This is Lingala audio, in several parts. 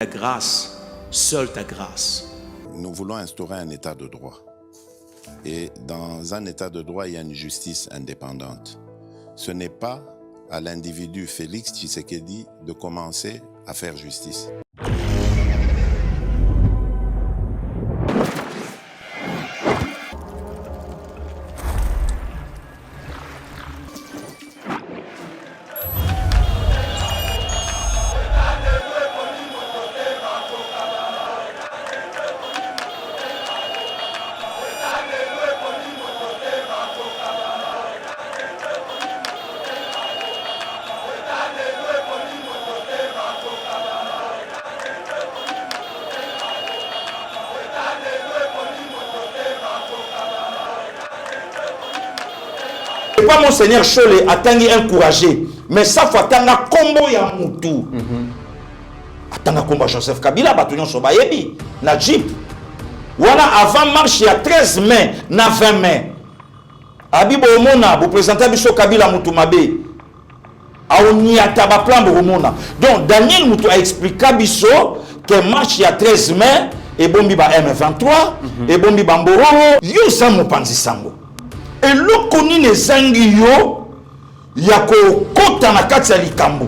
Ta grâce, seule ta grâce. Nous voulons instaurer un état de droit. Et dans un état de droit, il y a une justice indépendante. Ce n'est pas à l'individu Félix Tshisekedi de commencer à faire justice. Pas Monseigneur Chole atangi encouragé, mais ça faut atanga kombo ya mutu. Atanga kombo Joseph Kabila batunyo sobayebi na Jeep. Voilà avant marche ya 13 mai na 20 mai. Abibo omona bo présenter biso Kabila mutu mabe. Aoni ataba plan bo omona. Donc Daniel mutu a expliqué biso que marche ya 13 mai et bombi ba M23 et bombi ba Mboro yo sa mopanzi sango. Et le koni ne zangi yo yako kota na kati ya likambo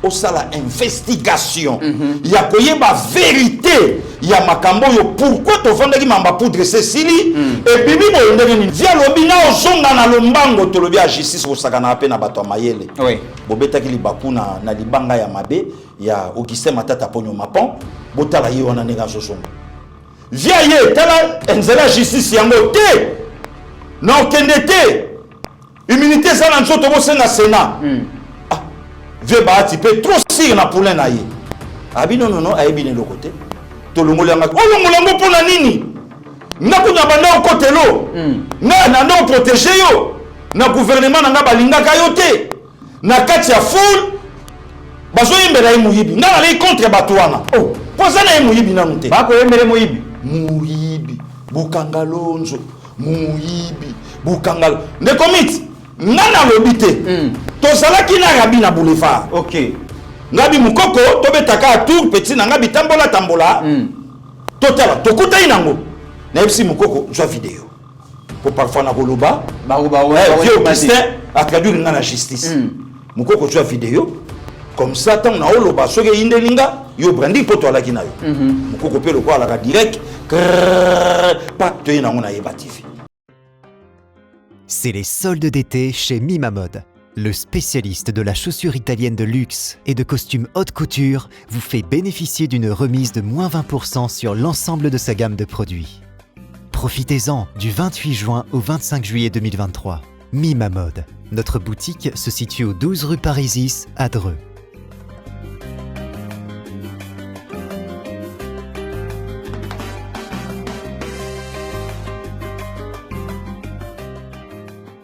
osala investigation yako yeba vérité ya makambo yo pourquoi to vandaki mamba poudre Cécilie et bibi bo ndenge ni via lobi na ozonga na lombango to lobi a justice osakana ape na bato mayele oui bobetaki libaku na libanga ya mabe ya Augustin Matata Ponyo Mapon botala ye wana nega zozonga via ye tala enzela justice yango te non kendete immunité ça na nzoto bo senga Sénat ah vieux baati pe trop sir na poulain na ye abi non ayebi ne lokote to longolanga o longolango pona nini na kunya banda ko telo na ndo protéger yo na gouvernement na nga balingaka yo te na kati ya foule bazo yembela ye muyibi nga na contre batwana oh poza na ye muyibi na nute bako yembele muyibi bukangalonzo muyibi bukangalo ne komiti nana lobité tozalaki na rabi na boulevard OK ngabi mukoko tobetaka tour petit na ngabi tambola totala tokuta inango na epsi mukoko jwa vidéo pour parfois na koloba vieux Augustin a traduire na justice mukoko jwa vidéo comme ça tant na oloba soke indelinga yo brandi poto alaki na yo mukoko pe lokwa la direct pas to inango na yeba TV. C'est les soldes d'été chez Mima Mode. Le spécialiste de la chaussure italienne de luxe et de costumes haute couture vous fait bénéficier d'une remise de moins 20% sur l'ensemble de sa gamme de produits. Profitez-en du 28 juin au 25 juillet 2023. Mima Mode. Notre boutique se situe au 12 rue Parisis à Dreux.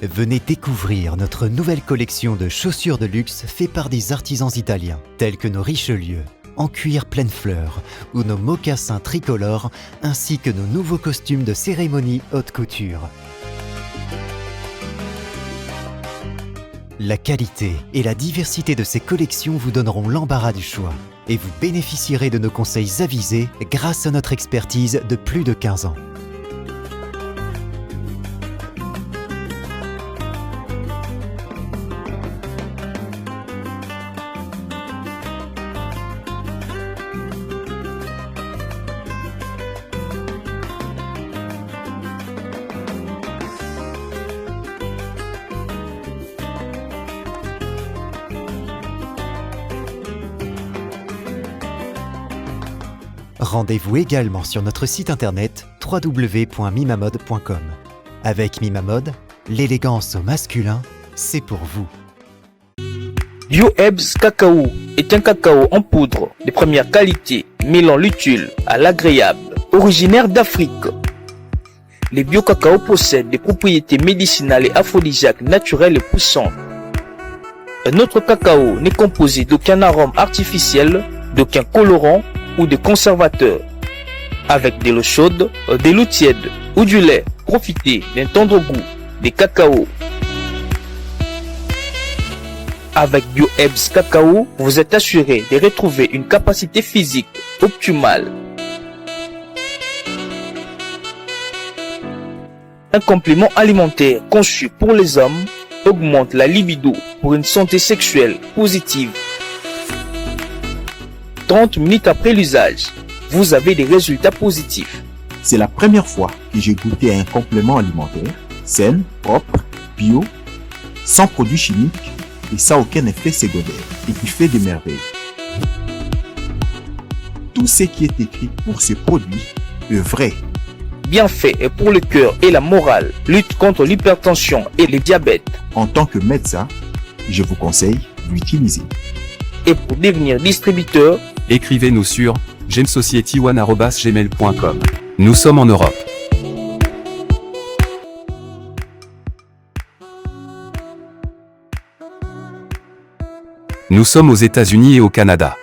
Venez découvrir notre nouvelle collection de chaussures de luxe faite par des artisans italiens, tels que nos Richelieu, en cuir pleine fleur, ou nos mocassins tricolores, ainsi que nos nouveaux costumes de cérémonie haute couture. La qualité et la diversité de ces collections vous donneront l'embarras du choix, et vous bénéficierez de nos conseils avisés grâce à notre expertise de plus de 15 ans. Rendez-vous également sur notre site internet www.mimamode.com. Avec Mima Mode, l'élégance au masculin, c'est pour vous. BioEbs Cacao est un cacao en poudre de première qualité, mêlant l'utile à l'agréable, originaire d'Afrique. Les bio-cacao possèdent des propriétés médicinales et aphrodisiaques naturelles et puissantes. Un autre cacao n'est composé d'aucun arôme artificiel, d'aucun colorant ou de conservateur. Avec de l'eau chaude, de l'eau tiède ou du lait, profitez d'un tendre goût des cacao. Avec BioEbs Cacao, vous êtes assuré de retrouver une capacité physique optimale. Un complément alimentaire conçu pour les hommes augmente la libido pour une santé sexuelle positive. 30 minutes après l'usage, vous avez des résultats positifs. C'est la première fois que j'ai goûté à un complément alimentaire sain, propre, bio, sans produits chimiques et sans aucun effet secondaire et qui fait des merveilles. Tout ce qui est écrit pour ce produit est vrai. Bienfait est pour le cœur et la morale, lutte contre l'hypertension et le diabète. En tant que médecin, je vous conseille d'utiliser. Et pour devenir distributeur, écrivez-nous sur gemsociety1@gmail.com. Nous sommes en Europe. Nous sommes aux États-Unis et au Canada.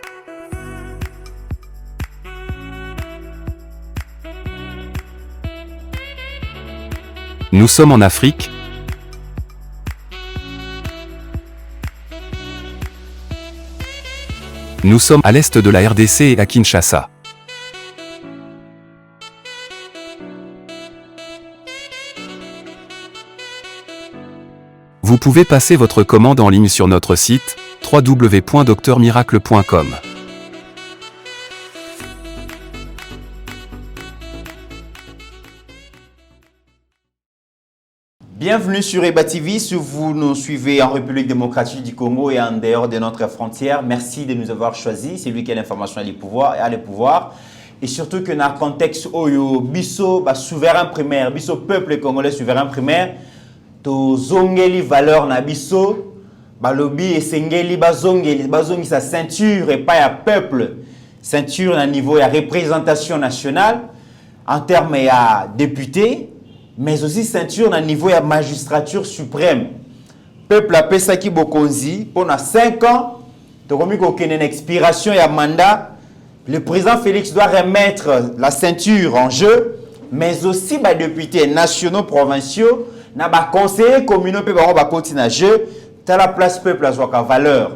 Nous sommes en Afrique. Nous sommes à l'est de la RDC et à Kinshasa. Vous pouvez passer votre commande en ligne sur notre site www.docteurmiracle.com. Bienvenue sur EBA TV, si vous nous suivez en République démocratique du Congo et en dehors de notre frontière. Merci de nous avoir choisis, c'est lui qui a l'information et le pouvoir. Et surtout que dans le contexte où biso souverain primaire, biso peuple congolais souverain primaire, to zongeli valeur na biso, balobi esengeli bazongi sa ceinture et pas ya peuple, ceinture na niveau ya représentation nationale en termes ya député. Mais aussi ceinture à niveau de la magistrature suprême. Peuple a pesaki bokonzi pendant 5 ans. Donc, il y a une expiration et un mandat. Le président Félix doit remettre la ceinture en jeu, mais aussi les députés nationaux, provinciaux, les conseillers communaux peuvent continuer à jeu. Dans la place peuple a une valeur.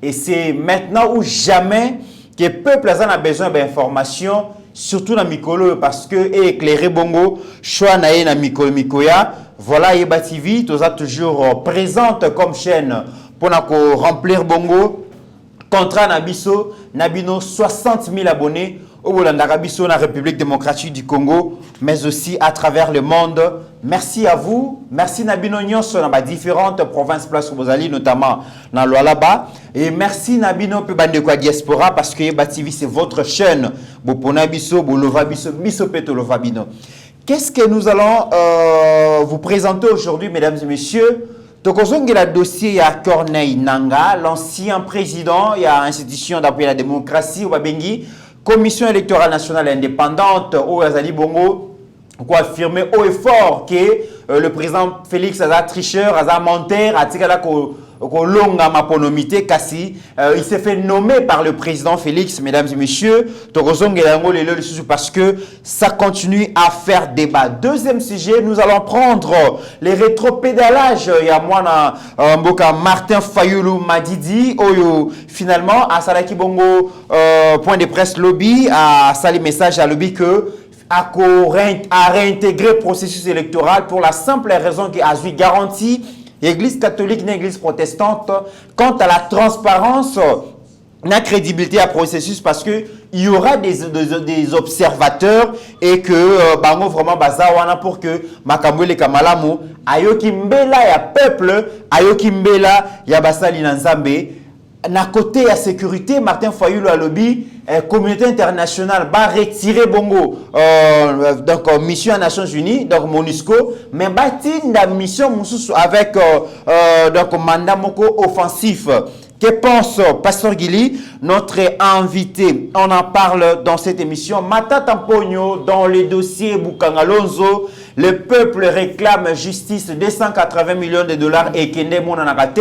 Et c'est maintenant ou jamais que le peuple a besoin d'informations. Surtout dans Mikolo parce que éclairer bongo choix naé na Mikoya. Voilà EBA TV, tout ça toujours présente comme chaîne pour remplir bongo contrat nabiso nabino 60 000 abonnés au Bolanda biso na République démocratique du Congo, mais aussi à travers le monde. Merci à vous, merci Nabino Nyonso dans différentes provinces place Bozali, notamment dans l'Oualaba. Et merci Nabino Pebandekwa Diaspora parce que EBA TV c'est votre chaîne. Bopona biso, bolova biso, biso petolova bino. Qu'est-ce que nous allons vous présenter aujourd'hui, mesdames et messieurs? Tokozongi la dossier à Corneille Nanga, l'ancien président, il y a institution d'appui à la démocratie, au Babengi, Commission électorale nationale indépendante, au Azali Bongo, pour affirmer haut et fort que le président Félix Aza tricheur, Aza menteur, a tiré la longa maponomité, kasi il s'est fait nommer par le président Félix, mesdames et messieurs, parce que ça continue à faire débat. Deuxième sujet, nous allons prendre les rétropédalages. Il y a moi, Martin Fayoulou Madidi, finalement, à Salaki Bongo, point de presse lobby, à Sali message à lobby que à réintégrer le processus électoral pour la simple raison qu'il a garanti l'Église catholique et l'Église protestante quant à la transparence, la crédibilité à processus parce que il y aura des observateurs et que bango vraiment bazawana pour que makamwele kamalamu ayoki mbela ya peuple ayoki mbela ya basali na nzambe. Na côté à sécurité, Martin Fayoulou a lobby, communauté internationale va retirer bongo donc mission à Nations Unies, donc MONUSCO, mais bâtir la mission avec donc mandat moko offensif. Que pense Pasteur Guili, notre invité? On en parle dans cette émission. Mata Tampogno, dans les dossiers Boukangalonzo, le peuple réclame justice, 280 millions de dollars et Kende Monanakate.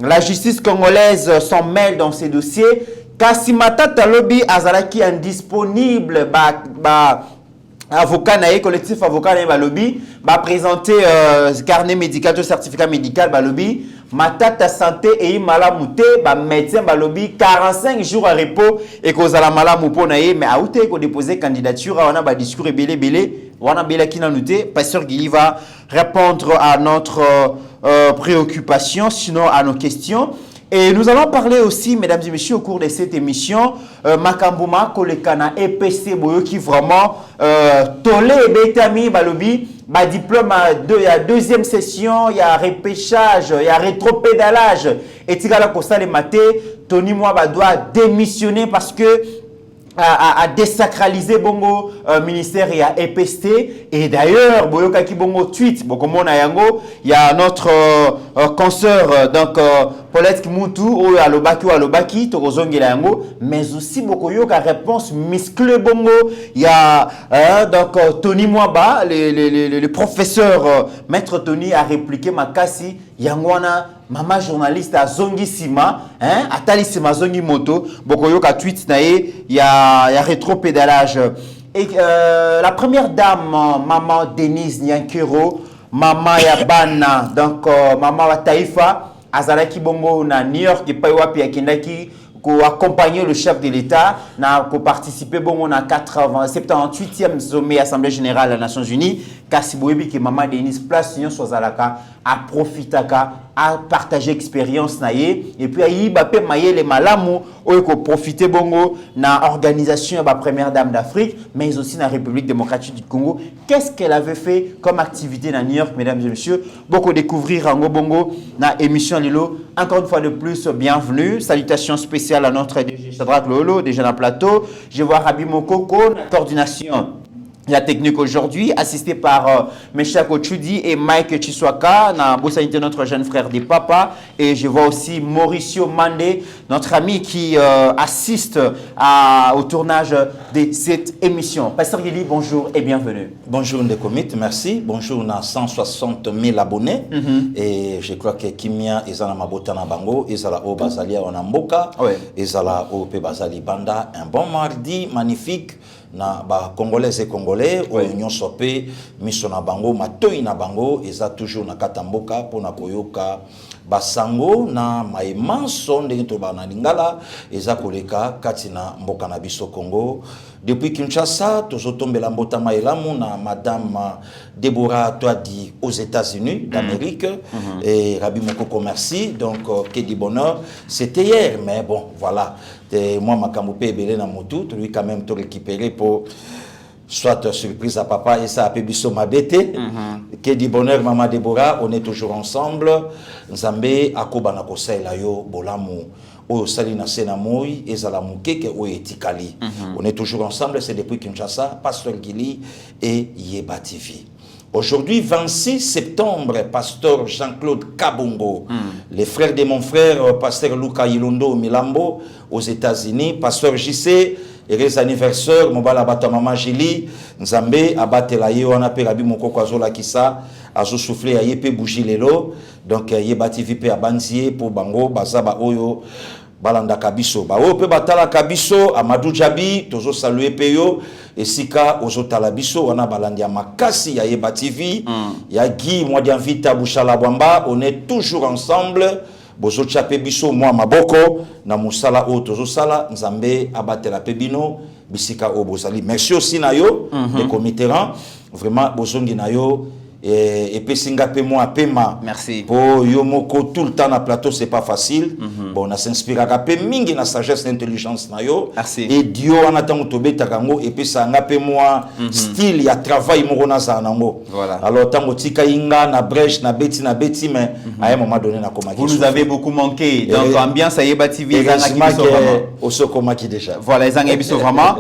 La justice congolaise s'en mêle dans ces dossiers. Kassimata Talobi Azalaki indisponible avocat naé collectif avocat naé balobi ba présenter carnet médical ou certificat médical balobi matata santé et malamuté ba médecin balobi 45 jours à repos et cause la malamu po naé mais a outé ko déposer candidature on ba discours belé wana bela kina noté pasteur Guili va répondre à notre préoccupation sinon à nos questions. Et nous allons parler aussi, mesdames et messieurs, au cours de cette émission, Makambuma, Kolekana, EPC, Boyo, qui vraiment tolé et bétami, balobi, bah diplôme, il y a deuxième session, il y a repêchage, il y a rétropédalage. Et Tigala Kosa le maté, Tony Moi doit démissionner parce que à désacraliser bongo ministère et à EPST. Et d'ailleurs boyoka ki bongo tweet bokomo na yango il y a notre consoeur donc Paulette Kimuntu ou alobaki tokozongela yango mais aussi bokoyoka réponse musclé bongo il y a donc Tony Mwaba le professeur maître Tony a répliqué makasi yangwana mama journaliste à Zongi Sima, hein, Atali Sima Zongi Moto, Bokoyoka tweet nae, il y a rétro-pédalage. Et la première dame, maman Denise Nyankero, maman Yabana, donc maman Wataifa, Azalaki Bongo na New York, et Paiwapi Akindaki, pour accompagner le chef de l'État, pour participer bon, à 78e sommet Assemblée Générale des Nations Unies, Kassibouébi qui maman Denise place Union Sozalaka a profité a partagé expérience naie et puis ayi bapé maye les malamu ou ko profiter bongo na organisation ba première dame d'Afrique mais aussi na République démocratique du Congo. Qu'est-ce qu'elle avait fait comme activité dans New York, mesdames et messieurs? Beaucoup découvrir Rango Bongo na émission Lilo. Encore une fois de plus, bienvenue. Salutations spéciales à notre DG Shadrach Lolo, déjà dans le plateau. Je vois Rabi Mokoko, la coordination. La technique aujourd'hui, assisté par Meshako Chudi et Mike Chiswaka, notre jeune frère des papas. Et je vois aussi Mauricio Mandé, notre ami qui assiste au tournage de cette émission. Pasteur Guili, bonjour et bienvenue. Bonjour Ndekomit, merci. Bonjour, on a 160 000 abonnés. Et je crois que Kimia, Ezana Mabotana Bango, Ezala O Bazalia Onamboka, Ezala O Pe Bazali Banda. Un bon mardi magnifique. Na ba congolais et congolais union sopé misona bango matoi na bango eza toujours na katamboka pona koyoka basango na maimanso ndenge to bana lingala eza koleka katina mboka na biso Congo. Depuis Kinshasa tozotombela mbotama elamu na madame Deborah Toadi aux États-Unis d'Amérique et Rabi Mokoko merci donc que du bonheur c'était hier mais bon voilà. Et moi, ma camoupe est belé dans mon tout, lui quand même tout récupérer pour soit surprise à papa et ça a pu biso ma bête. Que du bonheur, maman Deborah, on est toujours ensemble. Nzambe akoba na kosai la yo bolamu o sali na sena moi et zalamu keke o etikali. On est toujours ensemble, c'est depuis Kinshasa, Pasteur Guili et Yeba TV. Aujourd'hui, 26 septembre, pasteur Jean-Claude Kabongo, les frères de mon frère, pasteur Luka Ilondo Milambo, aux États-Unis, pasteur JC, heureux anniversaire, Mobala Bata Mama Jili, Nzambe, Abate la Ye, on appelle Rabi Mokoko Azola Kissa, Azo soufflé à Yepe Bougie Lelo, donc Yeba TV Pe Abanzie pour Bango, Bazaba Oyo. Balanda Kabiso, ba ope batala Kabiso, Amadou Djabi, tozo salué peyo, et sika ozo talabiso, on a balandia makasi, ya Yeba TV, ya Guy, moi d'Invita Bouchala Bwamba, on est toujours ensemble, bozo tchape biso, moi maboko, na musala o tozo sala, Nzambe abatela pebino, bisika o bozali. Merci aussi na yo, les comitéran, vraiment bozongi na yo, et puis Singape moi pema merci pour yomoko tout le temps na plateau c'est pas facile bon on s'inspire à pe mingi na sagesse l'intelligence na yo merci et Dio en attendant to beta kango et puis ça ngape moi style ya travail mo na za nango voilà alors tango tika inga na brèche na beti mais à un moment donné na komaki vous nous avez beaucoup manqué donc ambiance à Yeba TV au sokomaki déjà voilà les angabiso vraiment.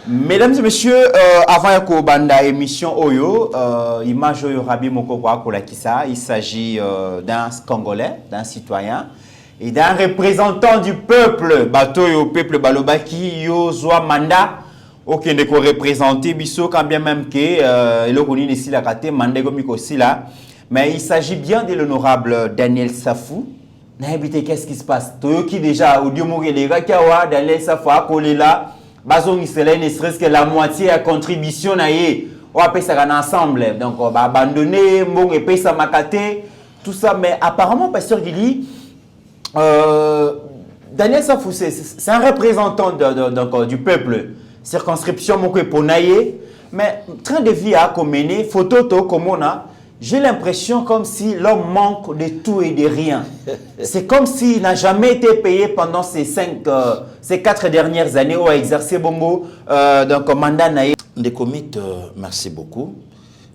Mesdames et messieurs, avant que banda émission Oyo, image Oyo Rabi Mokoko Akolakisa, il s'agit d'un Congolais, d'un citoyen et d'un représentant du peuple. Bato yo peuple balobaki yo zwa manda aucun de ko représenter biso quand bien même que le koni nesi la kate manda ko miko sila, mais il s'agit bien de l'honorable Daniel Safou. Na habité qu'est-ce qui se passe? Toyo ki déjà audio morelega Daniel Safou akolela. Bazon Israël ne serait-ce que la moitié à contribution naie on appelle ça un ensemble. Donc, on va abandonner, on va payer ça makate, tout ça. Mais apparemment, Pasteur Guili, Daniel Safou, c'est un représentant du peuple. Circonscription, mon Ponaye. Mais train de vie à mener, photo, comme on a, j'ai l'impression comme si l'homme manque de tout et de rien. C'est comme s'il n'a jamais été payé pendant ces 4 dernières années où a exercé Bongo donc mandat naïe. Des commits, merci beaucoup.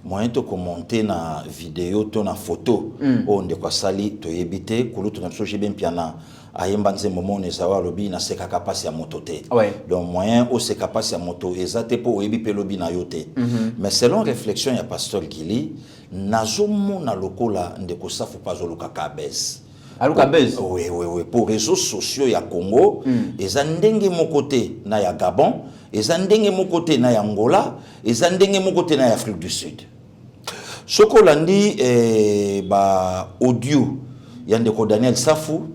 Moi, je commenter na vidéo, na photo, on de quoi sali, to yebite, kulu to na soji ben piana. Ayembanze moment ne sawa lobi na seka kapasi ya moto te. Donc moyen au seka kapasi ya moto ezate po oyebi pe lobi na yote. Mais selon réflexion ya pasteur Gili, nazomo na lokola ndeko safu pazoluka kabez. Aluka bez. Oui. Pour réseaux sociaux ya Congo, ezandenge mon côté na ya Gabon, ezandenge mon côté na ya Angola, ezandenge mon côté na ya Afrique du Sud. Sokolandi ba audio ya ndeko Daniel Safou.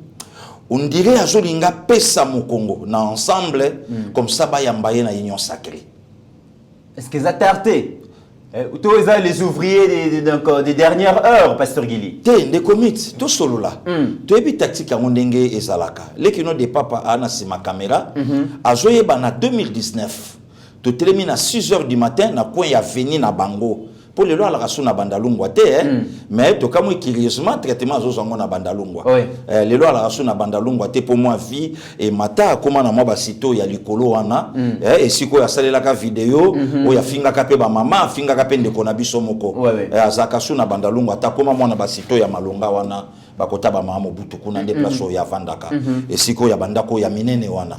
On dirait à Zolinga pesa mon Congo na ensemble comme ça ba yambaye na union sacrée. Est-ce que ça tarté? Tous les ouvriers des dernières heures, Pasteur Guili. Des commits, tout solo là. Tu es bi tactique à Mondenge et Zalaka. Les qui n'ont des papas à ma caméra. À Zoye bana 2019. Tu termines à 6h du matin na coin ya veni na Bango. Pour les lois, la race na bandalungwa te, mais to comme curieusement traitement zo zango na bandalungwa. Les lois la race na bandalungwa te pour moi vie et mata comment na moi basito ya likolo wana et siko ya salela ka vidéo o ya finga ka pe ba mama finga ka pe ndeko na biso moko. Azaka su na bandalungwa ta comment moi na basito ya malonga wana bakota ba mama butu kuna nde place ya vandaka et siko ya bandako ya minene wana.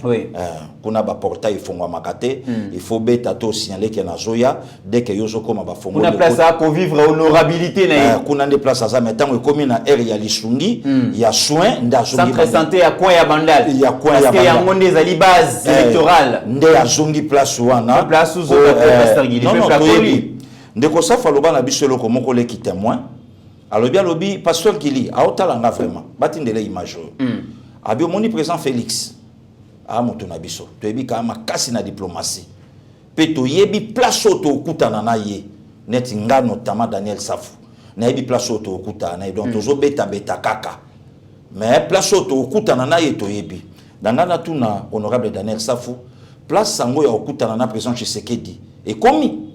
Kuna ba portail fongwa makate il faut beta to signaler que na zoya dès que yozo koma ba fongwa ça pour vivre honorabilité kuna des places à ça mais tant que commune à air ya lisungi il y a soin ndazongi centre santé à coin ya bandal il y a coin ya bandal parce qu'il y a monde des ali base électorale ndé azongi place wana place où Pasteur Guili ndeko safa loba na biso loko moko le ki témoin alobi alobi Pasteur Guili a otalanga vraiment batindele image abi omoni président Félix a moto na biso to yebi ka makasi na diplomatie pe to yebi place auto okutana na ye net nga notamment Daniel Safou na yebi place auto okuta na donc tozo beta kaka mais place auto okuta na ye to yebi dangana tuna honorable Daniel Safou place sango ya okuta na président Tshisekedi et komi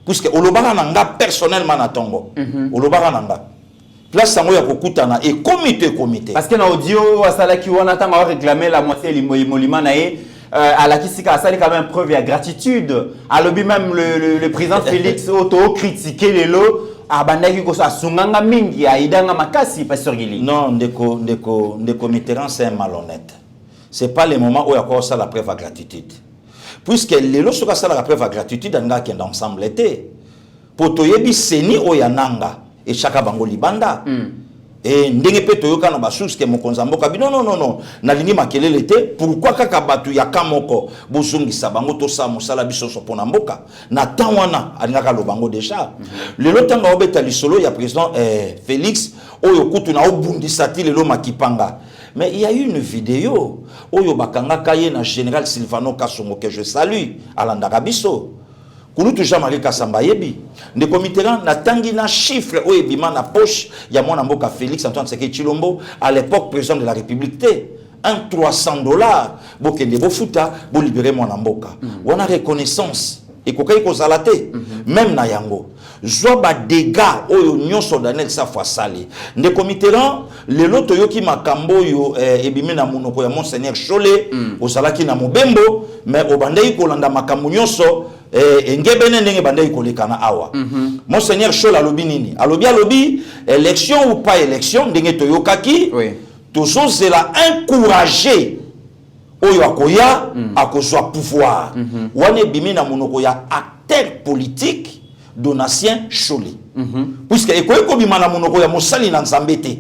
puisque olobaka nanga personnellement na tongo olobaka nanga place sango ya okuta na et comité parce que na audio asala ki wana tanga réclamer la moitié limolima na ye à la Kisika, ça est quand même preuve de gratitude. À l'objet même le président Félix auto critiqué les lots. À Bandaki ko sa sunganga mingi à idanga makasi Pasteur Guili. Non, ndeko Mitterrand c'est un malhonnête. C'est pas le moment où il y a encore ça la preuve à gratitude. Puisque les lots sur ça la preuve à gratitude anga qui ensemble était. Pour toyebi seni oyananga et chaka bango libanda. Et ndenge pe toyoka na basusu ke mokonza mboka bi non na lingi makelele te pourquoi kaka batu ya kamoko bozongisa bango to sa mosala biso so pona mboka na tanwana alingaka lobango déjà lelo tanga obeta lisolo ya président Félix oyo kutu na obundisa ti lelo makipanga. Mais il y a eu une vidéo oyo bakanga kaye na général Silvano Kasongo que je salue alandaka biso Kulutu Jean-Marie Kassamba yebi ndeko Mitterrand na tangi na chiffre o ebima na poche ya mwana mboka Félix Antoine Tshisekedi Tshilombo à l'époque président de la République $300 bokende bofuta bo libérer mwana mboka wana reconnaissance ekokai kozala te même na yango zwa ba dégâts oyo nyonso Daniel Safou asali ndeko Mitterrand lelo toyoki makambo yo ebimi na monoko ya Monseigneur Cholé ozalaki na mobembo mais obandei kolanda makambo nyonso engebene ndenge bandai kolekana awa Monseigneur Cholé alobi nini alobi élection ou pas élection ndenge toyokaki tozozela encourager oyo akoya akozwa pouvoir wane bimi na monoko ya acteur politique Donatien Cholé puisque ekoyeko bima na monoko ya mosali na Nzambe te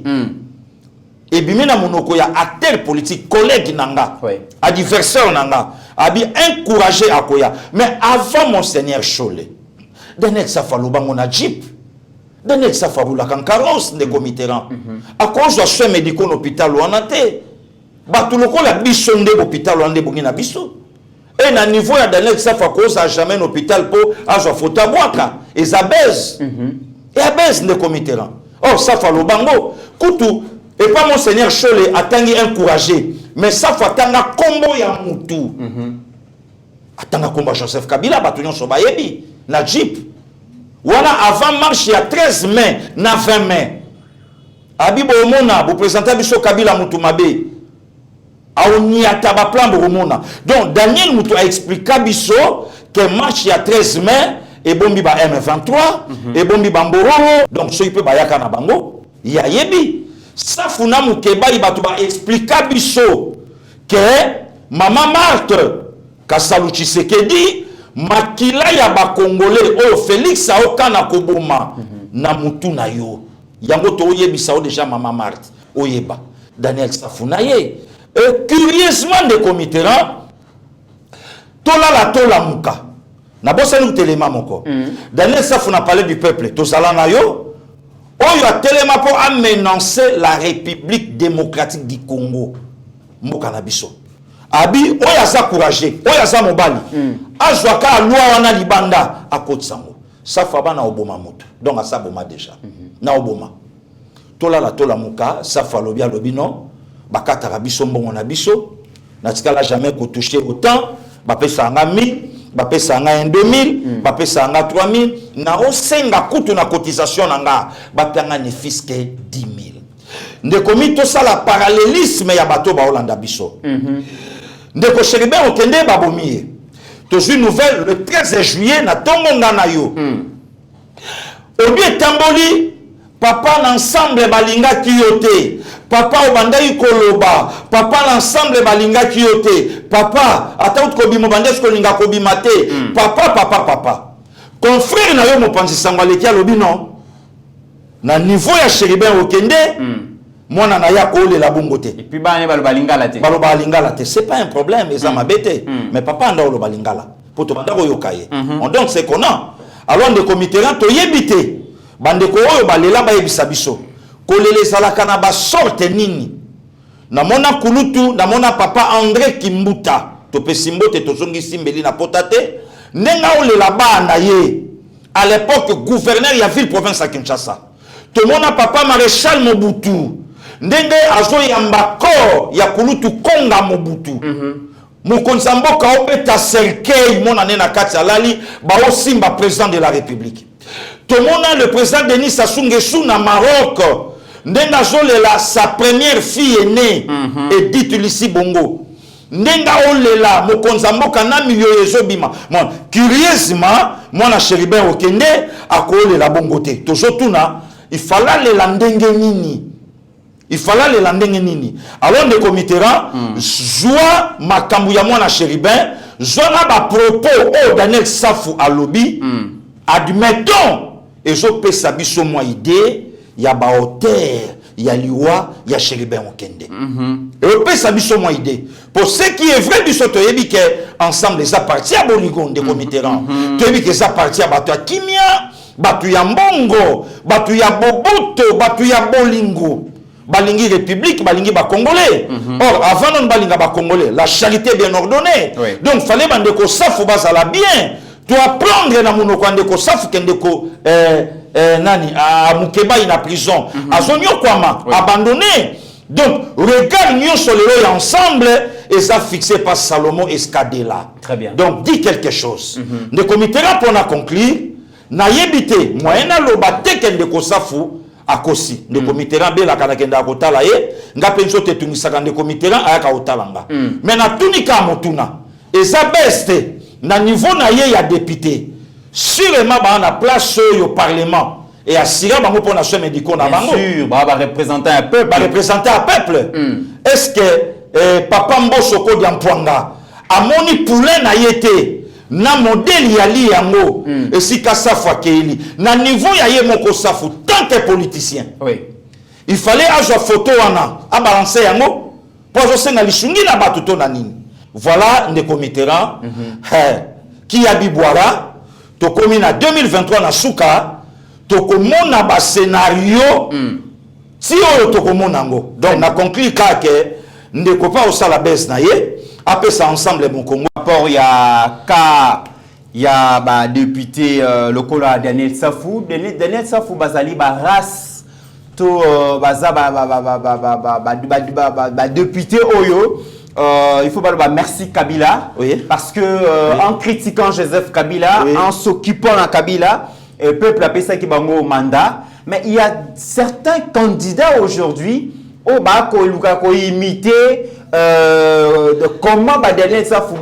et bimi na monoko ya acteur politique collègue nanga adversaire nanga abi encourager akoya mais avant Monseigneur Cholé Daniel Safou lobango na jeep Daniel Safou la kankaros ndeko Mitterrand à cause de soins médicaux hôpital wana te batu lokola biso nde hôpital wana nde bongi na biso et na niveau ya Daniel Safa cause a jamais un hôpital pour azo photo boaka et ça baise et a baise ne commitera oh Safa lo bango kutu et pas monseigneur Chole atangi encouragé mais Safa tanga kombo ya mutu atanga komba Joseph Kabila batunyo so bayebi na Jeep voilà avant marche ya 13 mai na 20 mai Abibo Omona vous présentez biso Kabila mutu mabe aoniata ba plan boromona donc Daniel Mutu a expliqué biso que marche ya 13 mai et bombi ba M23 et bombi ba Mbororo donc so ipe ba yaka na bango ya yebi Safuna Mukeba ibatu ba expliqué biso que Maman Marthe Kasalu Tshisekedi makila ya ba Congolais o Félix Aokana koboma na mutu na yo yango to oyebisa o déjà Maman Marthe oyeba Daniel Safuna ye curieusement de Comiteran tola muka na bossa nous telema moko Daniel Safuna parlé du peuple to salana yo oyo telema pour aménoncer la République démocratique du Congo moka na biso abi oyo sa courageux oyo sa mobali azwaka loi wana libanda akotsango Safa bana oboma moto donc asa boma déjà na oboma tola muka Safa lobia lobino bakata biso mbongo na biso na tikala jamais ko toucher autant bapesa nga 1000 bapesa nga 2000 bapesa nga 3000 na osenga kutu na cotisation nga bapanga ne fiske 10000 ndeko mito sala parallélisme ya bato ba Holanda biso ndeko Chéribin okende babomie to une nouvelle le 13 juillet na tongo ngana yo obi etamboli papa l'ensemble balinga kiyote papa obandai koloba papa l'ensemble balinga kiyote papa ata utkobimo bandes kolinga kobimate papa confrère na yo mopanzi sangwaleki alobi non na niveau ya Chéribin okende mwana na ya kolela bongo te et puis bana baloba lingala te c'est pas un problème eza mabete mais papa anda oloba lingala poto banda ko yokaye donc c'est qu'on a alors de comité to yebite bande ko oyo balela ba yebisa biso kolele salaka na ba sorte nini na mona kulutu na mona papa André Kimbuta to pesimbote to zongi simbeli na potate nenga olela bana ye à l'époque gouverneur ya ville province à Kinshasa to mona papa maréchal Mobutu ndenge azo yamba ko ya kulutu konga Mobutu mokonza mboka obeta cercueil mona nena kati alali ba osimba président de la République to mona le président Denis Sassou Nguesso na Maroc ndenga zolela sa première fille aînée Edith Lucie Bongo ndenga olela mokonza mboka na milieu ezobima mon curieusement mona Chéribin okende akolela bongo te tozotuna il fallait le ndenge nini alors de Comiteran joie makambu ya mwana Chéribin zona ba propos au Daniel Safu alobi admettons ezo pesa biso mwa idée ya ba hauteur ya liwa ya Chéribin okende et pesa biso mwa idée pour ce qui est vrai biso to yebi que ensemble les partis à Boligon de Comiteran to yebi que ça parti à bato ya kimia bato ya mbongo bato ya boboto bato ya bolingo balingi république balingi ba congolais or avant non balinga ba congolais la charité bien ordonnée donc fallait bande ko safu bazala bien tu apprendre na monoko ndeko safu kendeko nani a Mukeba ina prison azonyo kwama abandonné donc regarde nyo solero ensemble et ça fixé par Salomon Escadela très bien donc dit quelque chose de comité là pour na conclure na yebité moyena loba teke ndeko safu akosi de comité bela kana kenda kotala ye ngape nzote tungisaka de comité ayaka otalanga mais na tunika motuna et ça beste na niveau na ye ya député sûrement ba na place au parlement et assurer bango pour na soins médicaux na bango sûr ba représenter un peuple est-ce que papa Mbosoko Diampwanga amoni poulet na yete na modèle ya li yango et si kasafa keili na niveau ya ye moko safu tant que politicien il fallait avoir photo wana a balancer yango pour je senga lisungi na batuto na nini voilà ne Comiteran qui a bibwara to komi na 2023 na suka to komona ba scénario si oyo to komona ngo donc na conclure ka ke ndeko pa osala base na ye apesa ensemble mon Congo rapport, il y a bah, député local Daniel Safou. Daniel Safou, Bazali, race, tout, député Oyo. Il faut parler merci Kabila, oui. Parce que en critiquant Joseph Kabila, oui. En s'occupant de Kabila, le peuple appelle ça qui au mandat. Mais il y a certains candidats aujourd'hui qui ont imité comment Daniel Safou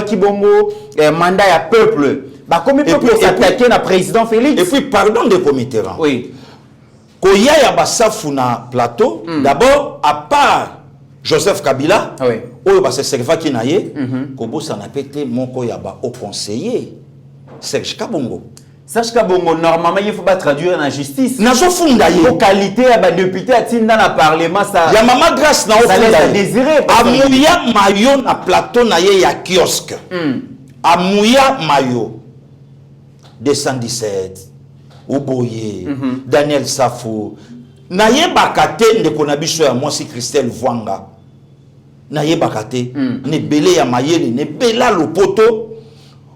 qui bongo mandat à peuple. Comment il peut s'attaquer à président Félix? Et puis pardon de Comitera. Oui. Quand il y a Safou na plateau, d'abord à part Joseph Kabila, oui. C'est Serva qui naye, Kobo s'en a pété mon koyaba au conseiller Serge Kabongo. Serge Kabongo, normalement, il ne faut pas traduire en justice. N'a pas fundaye. Pour qualité, il député à Tinda dans le Parlement, ça. Il y a maman grâce na ça laisse désirer. Amouya Mayo na plateau naye ya kiosque. Amouya Mayo 217 Oboye, Daniel Safou. Naye bakate ndeko na biso ya mwasi Christelle Vwanga. Naye bakate ne belé ya mayele ne bela lopoto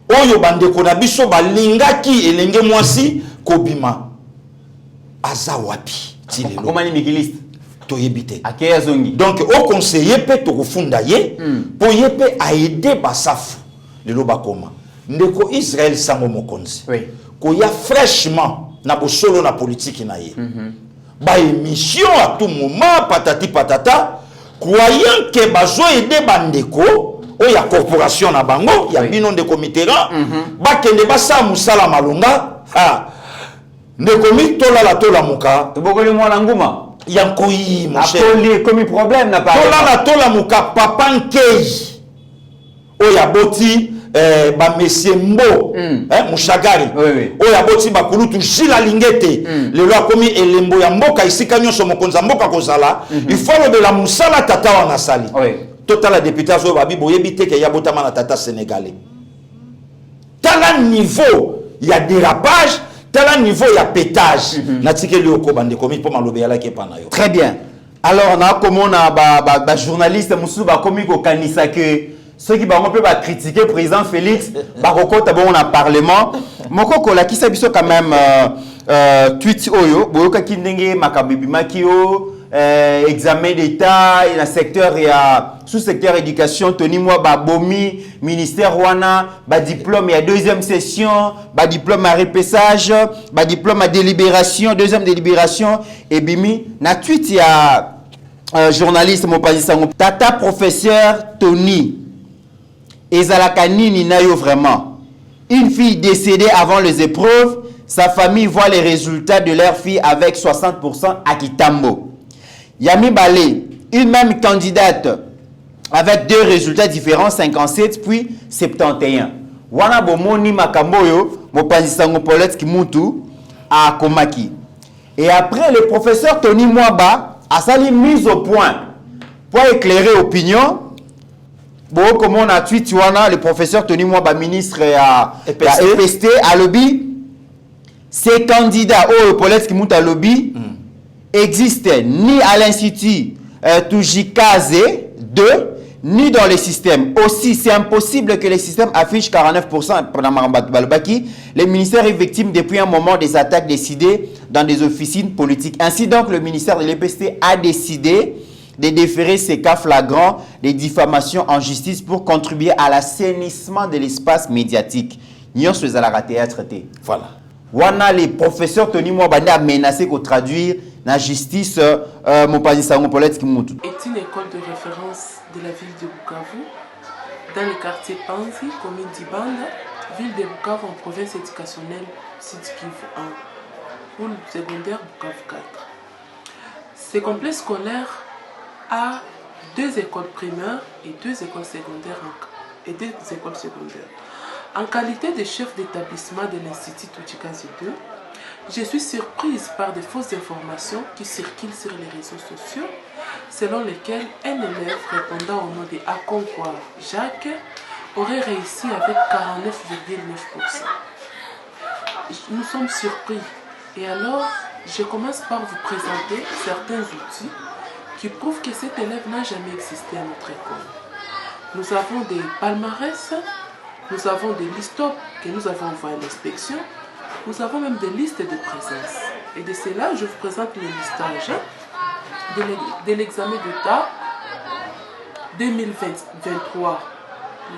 oyo bandeko na biso balingaki elenge mwasi kobima aza wapi ti lelo comment ni mikiliste to yebite akeya zongi donc au conseiller pe to kufunda ye po yepe a aider Basafu lelo bakoma ndeko Israël sango mokonzi oui ko ya fraîchement na bosolo na politique na ye ba émission à tout moment patati patata croyant que bazo aider bandeko o ya corporation na bango ya bino ndeko Mitterrand bakende basa musala malonga ha ndeko Mitola tola muka tobokoli mwana nguma yankoyi mon cher apoli comme problème na pas tola muka papa nkei o ya boti ba monsieur Mbo Mushagari o ya boti ba kulutu jila lingete le loi komi elembo ya mboka isika nyonso mokonza mboka kozala il faut de la musala tata wana sali total la députation zo babi boyebite ke ya botama na tata sénégalais tala niveau il y a dérapage tala niveau il y a pétage na tikeli okoba ndeko mi po malobe yala ke pana yo très bien alors na comment na ba journaliste musu ba komi ko kanisa que ceux qui vont peut critiquer président Félix bakokota bon na parlement moko ko la kisa biso quand même tweet oyo boyoka kindenge makabibi makio examen d'état et le secteur et sous-secteur éducation Tony moi babomi ministère wana ba diplôme et deuxième session ba diplôme à repêchage ba diplôme à délibération deuxième délibération et bimi na tweet il y a journaliste Mopazi Sango tata professeur Tony ezalaka nini na yo vraiment une fille décédée avant les épreuves sa famille voit les résultats de leur fille avec 60% à Kitambo. Yami Balé, une même candidate avec deux résultats différents, 57 puis 71. Wana bomoni makamboyo, mopanzi sango Paulette Kimutu à Komaki. Et après, le professeur Tony Mwaba a sali mise au point pour éclairer l'opinion. Bon, comme on a tweet, le professeur Tony Mwaba, ministre à EPST, à lobby, ces candidats, Paulette Kimutu à lobby, existent ni à l'institut Toujikaze 2, ni dans les systèmes. Aussi, c'est impossible que les systèmes affichent 49% pour la Balbaki. Le ministère est victime depuis un moment des attaques décidées dans des officines politiques. Ainsi donc, le ministère de l'EPST a décidé de déférer ces cas flagrants de diffamation en justice pour contribuer à l'assainissement de l'espace médiatique. Nyon se la théâtre. Voilà. Wana les professeurs Tony Mwabanda a menacé qu'on traduire la justice mon pays Sango Paulette Kimutu. Est une école de référence de la ville de Bukavu, dans le quartier Panzi, commune d'Ibanda, ville de Bukavu en province éducationnelle Sud-Kivu 1, pour le secondaire Bukavu 4. Ce complexe scolaire a deux écoles primaires et deux écoles secondaires. En qualité de chef d'établissement de l'Institut Toujikaze 2, je suis surprise par de fausses informations qui circulent sur les réseaux sociaux, selon lesquelles un élève répondant au nom de Akonkwa Jacques aurait réussi avec 49,9%. Nous sommes surpris. Et alors, je commence par vous présenter certains outils qui prouvent que cet élève n'a jamais existé à notre école. Nous avons des palmarès, nous avons des listes que nous avons envoyées à l'inspection, nous avons même des listes de présence. Et de cela, je vous présente le listage de l'examen d'État 2023.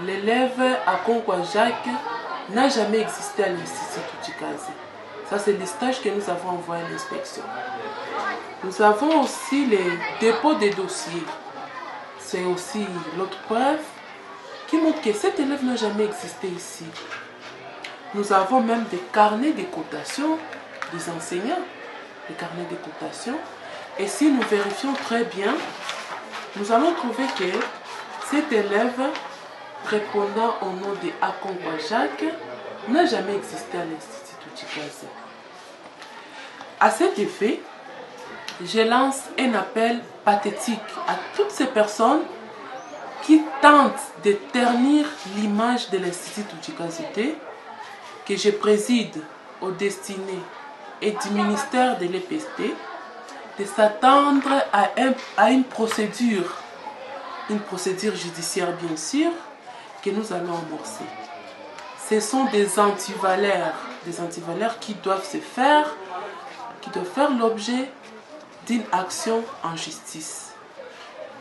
L'élève à Konkwa Jacques n'a jamais existé à l'Institut Tuchikazi. Ça, c'est le listage que nous avons envoyé à l'inspection. Nous avons aussi les dépôts des dossiers. C'est aussi l'autre preuve qui montre que cet élève n'a jamais existé ici. Nous avons même des carnets de cotation des enseignants, des carnets de cotation. Et si nous vérifions très bien, nous allons trouver que cet élève répondant au nom de Akonkwa Jacques n'a jamais existé à l'Institut Tuchikazi. À cet effet, je lance un appel pathétique à toutes ces personnes qui tentent de ternir l'image de l'Institut Tuchikazi que je préside aux destinées et du ministère de l'EPST de s'attendre à une procédure judiciaire bien sûr, que nous allons amorcer. Ce sont des antivaleurs qui doivent faire l'objet d'une action en justice.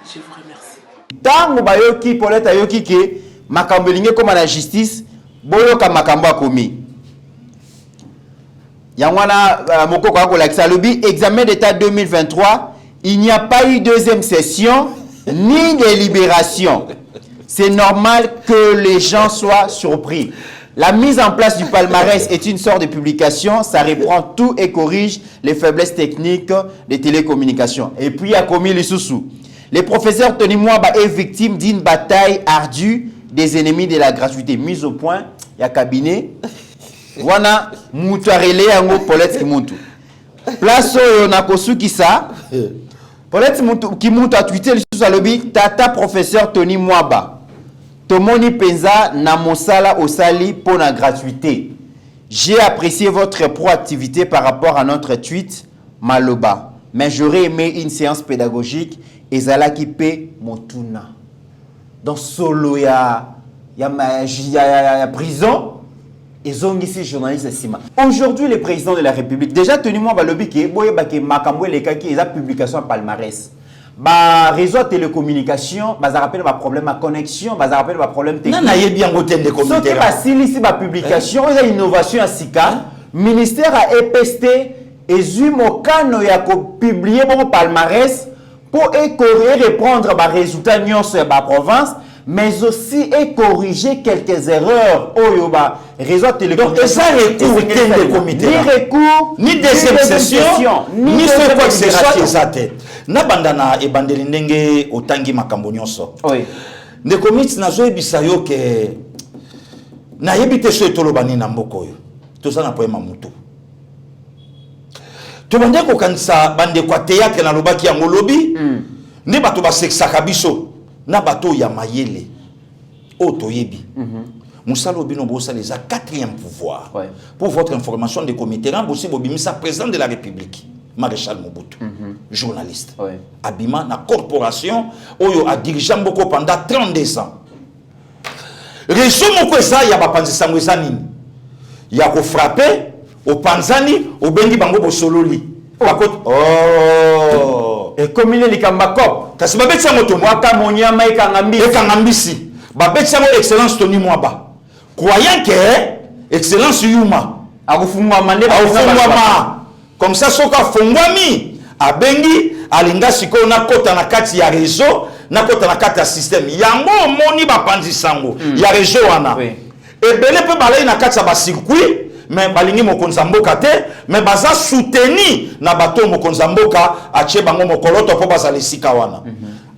Je vous remercie. Tango bayoki Paulette ayoki ke makambo linge comme la justice boyoka makambo akomi. Yangwana moko kwa kolakisa lobi examen d'état 2023, il n'y a pas eu deuxième session ni délibération. C'est normal que les gens soient surpris. La mise en place du palmarès est une sorte de publication, ça reprend tout et corrige les faiblesses techniques des télécommunications. Et puis, il y a commis les sous-sous. Le professeur Tony Mwaba est victime d'une bataille ardue des ennemis de la gratuité. Mise au point, il y a cabinet. Wana mutuarele yango Paulette Kimuntu. Place oyo nakosu kisa. Paulette Kimuntu a tweeté le sous-alobi Tata professeur Tony Mwaba. Tomoni penza na mosala osali pour la gratuité. J'ai apprécié votre proactivité par rapport à notre tweet Maloba. Mais j'aurais aimé une séance pédagogique et Zala qui paie Motuna. Dans solo ya prison. Ils ont ici journaliste Sima. Aujourd'hui, le président de la République, déjà tenu moi balobi qui boye ba ke makambo le ka qui est publication palmarès. Ba réseau télécommunication, ba ça rappelle ba problème à connexion, ba ça rappelle ba problème technique. Na bien hôtel de communication. Ce qui va s'initier ba publication, il y a innovation à Sika, ministère à EPST et Zumokano ya ko publier mon palmarès pour écorrer reprendre ba résultat nyons sur ba province. Mais aussi et corriger quelques erreurs au yoba réseau télécommunication. Et ça recours de comité. Ni recours, ni deuxième session, ni ce quoi que ce soit qui s'attête. Na bandana e bandeli ndenge otangi makambo nyonso. Oui. Ne comité nazo ebisa yo ke na yebite so etolobani na mboko yo. To ça na poema mutu. To bande ko kanisa bande kwa théâtre na lobaki ya ngolobi. Ne bato ba sexa biso. Na bato ya mayele otoyebi musalo bino bosa les 4e pouvoir. Pour votre information des comités aussi bobimisa président de la République Maréchal Mobutu journaliste abima na corporation oyo a dirigé mboko pendant 32 ans. Réseau moko eza ya bapanzisa ngweza nini ya ko frapper au panzani au bengi bango bosololi et comme il est likambakop kasi babeti yango to waka monyama ekangambisi babeti yango excellence Tony Mwaba croyant que excellence Yuma akufungwa mande comme ça soka fongwami abengi alinga siko na kota na kati ya réseau na kota na kati ya système yango moni bapanzi sango ya réseau wana ebele pe balai na kati ya ba circuit mais balingi mokonza mboka te mais baza soutenu na bato mokonza mboka atie bango mokoloto po baza lesika wana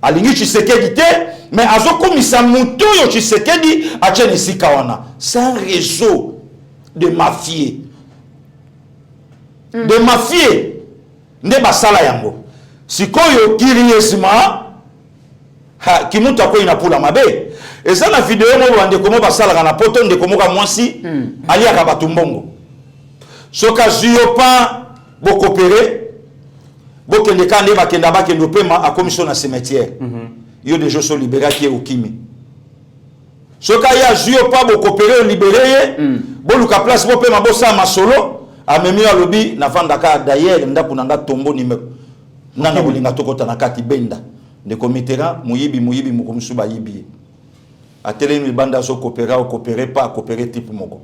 alingi Tshisekedi te mais azokomisa muto yo Tshisekedi atie lesika wana. C'est un réseau de mafieux nde basala yango sikoyo kiriesima kimutu akoyi na pula mabe eza na video mo bande komo basala na poto nde komo ka mwasi aliaka batumbongo soka zuyo pa bokopere bokende kande bakenda bakendo pema a commission na cimetière yo de joso libéra qui est au kimi soka ya juyo pa bo coopérer libérer bo luka place bo pe mabosa masolo amemi alobi na vandaka d'ailleurs ndaku nanga tombo numéro nanga bolinga tokota na kati benda de komitera muyibi mukomsu ba yibi atelemi banda so coopérer pas coopérer type moko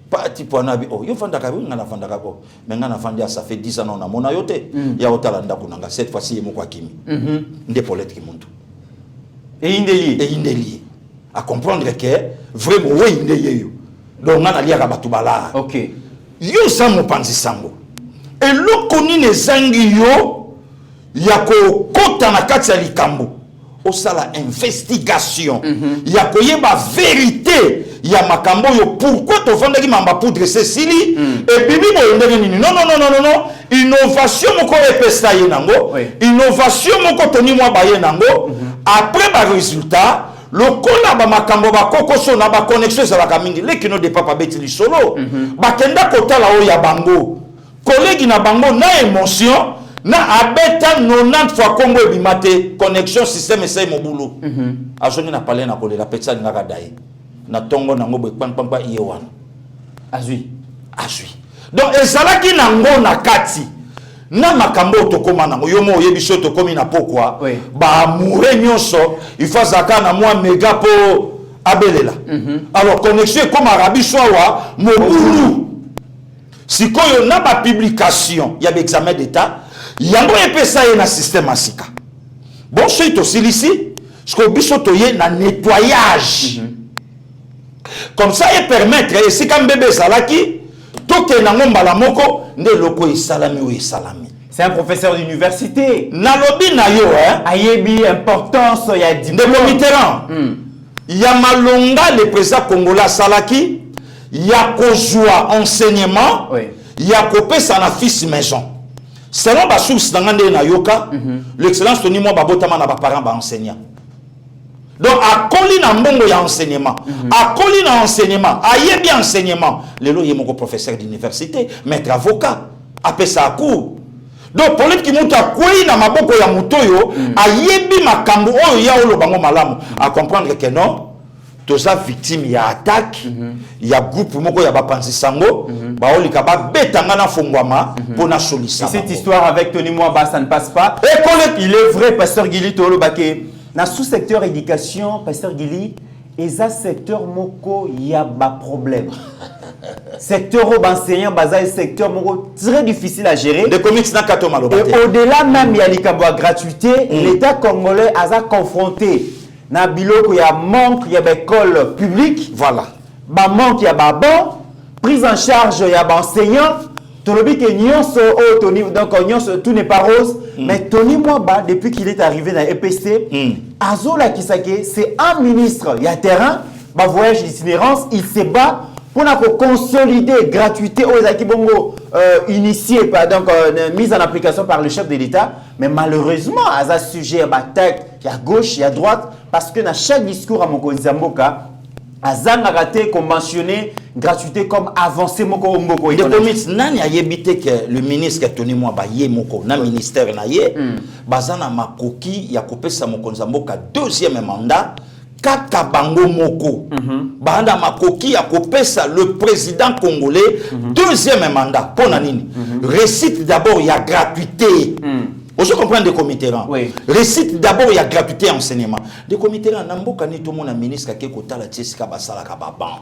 pas type anabi oh yo vandaka bi ngana vandaka ko mais ngana vandia ça fait 10 ans na mona yote ya otala ndaku nanga cette fois-ci yemoko akimi nde polette ki muntu et indeli à comprendre que vraiment oui ndeyeyo donc ngana liaka batubala OK yo samo panzi sango et lokoni ne zangi yo yako kota na kati ya likambo osala investigation yako yeba vérité ya makambo yo pourquoi to fondaki mamba poudre Cécilie et bibi boyendeki nini non innovation moko epesa ye nango innovation moko toni mwa baye nango après ba résultat lokola ba makambo ba kokoso na ba connexion za ba mingi lekino de papa betili solo bakenda kotala o ya bango collègue na bango na émotion na abeta 90 fois Congo ebimate connexion système essaye mobulu azongi na parler na kolela petsa ngaka dai na tongo nango bo pampa yewana azui donc ezalaki nango na kati na makambo tokoma nango yo mo yebiso tokomi na pokwa ba amoureux nyonso il faut zaka na moi méga po abelela alors connexion comme arabi soa mobulu sikoyo na ba publication ya ba examen d'état yango epesa ye na système asika bon c'est aussi ici ce que biso toye na nettoyage comme ça et permettre et si quand bébé salaki toke na ngombala moko nde loko esalami o esalami. C'est un professeur d'université. Nalobi na yo ayebi importance ya diplôme de Mitterrand. Ya malonga le président congolais salaki ya kozwa enseignement ya kopesa na fils maison. Selon ba source ngande na yoka l'excellence toni mo babotama na ba parents ba enseignant. Donc à coli na mbongo ya enseignement, à coli na enseignement, ayebi enseignement, lelo ye moko professeur d'université, maître avocat, apesa à cours. Donc politique qui monte à quoi na maboko ya mutoyo, ayebi makambo oyo ya olo bango malamu, à comprendre que non, tous les victimes ya attaque, ya groupe moko ya bapanzi sango, ba olika ba betanga na fongwama pour na solution. Cette histoire avec Tony Mwamba ça ne passe pas. Et il est vrai pasteur Guili Tolo Baké. Dans le sous-secteur éducation, pasteur Guili, et ça secteur moko y a bas problème. Secteur enseignant, bazar secteur moko très difficile à gérer. Des comics na kato malobate. Et au-delà même il y a l'ikabo gratuité, l'État congolais a confronté na biloko y a manque, il y a des écoles publiques, voilà. Ba manque, il y a ba bon, prise en charge, il y a ba enseignant. Tolobi que donc tout n'est pas rose, mais Tony Mwamba depuis qu'il est arrivé dans l'EPC, Azola Kisake, c'est un ministre, il y a terrain, bah voyage d'itinérance, il se bat pour consolider gratuité aux Akibongo initié donc mise en application par le chef de l'État, mais malheureusement à ce sujet il y a gauche, il y a droite, parce que dans chaque discours à Mokonzi Zamboka Azan a raté conventionné gratuité comme avancé moko mboko. De comics nani a yebité que le ministre Tony Mwamba yé moko na ministère na yé bazana makoki ya kopesa mokonza mboka deuxième mandat kaka bango moko banda makoki ya kopesa le président congolais deuxième mandat pona nini récite d'abord ya gratuité. Vous comprenez des comités. Récite d'abord il y a gratuité enseignement. Des comités en Namboka ni tout le monde ministre qui est la Jessica Basala Kababan.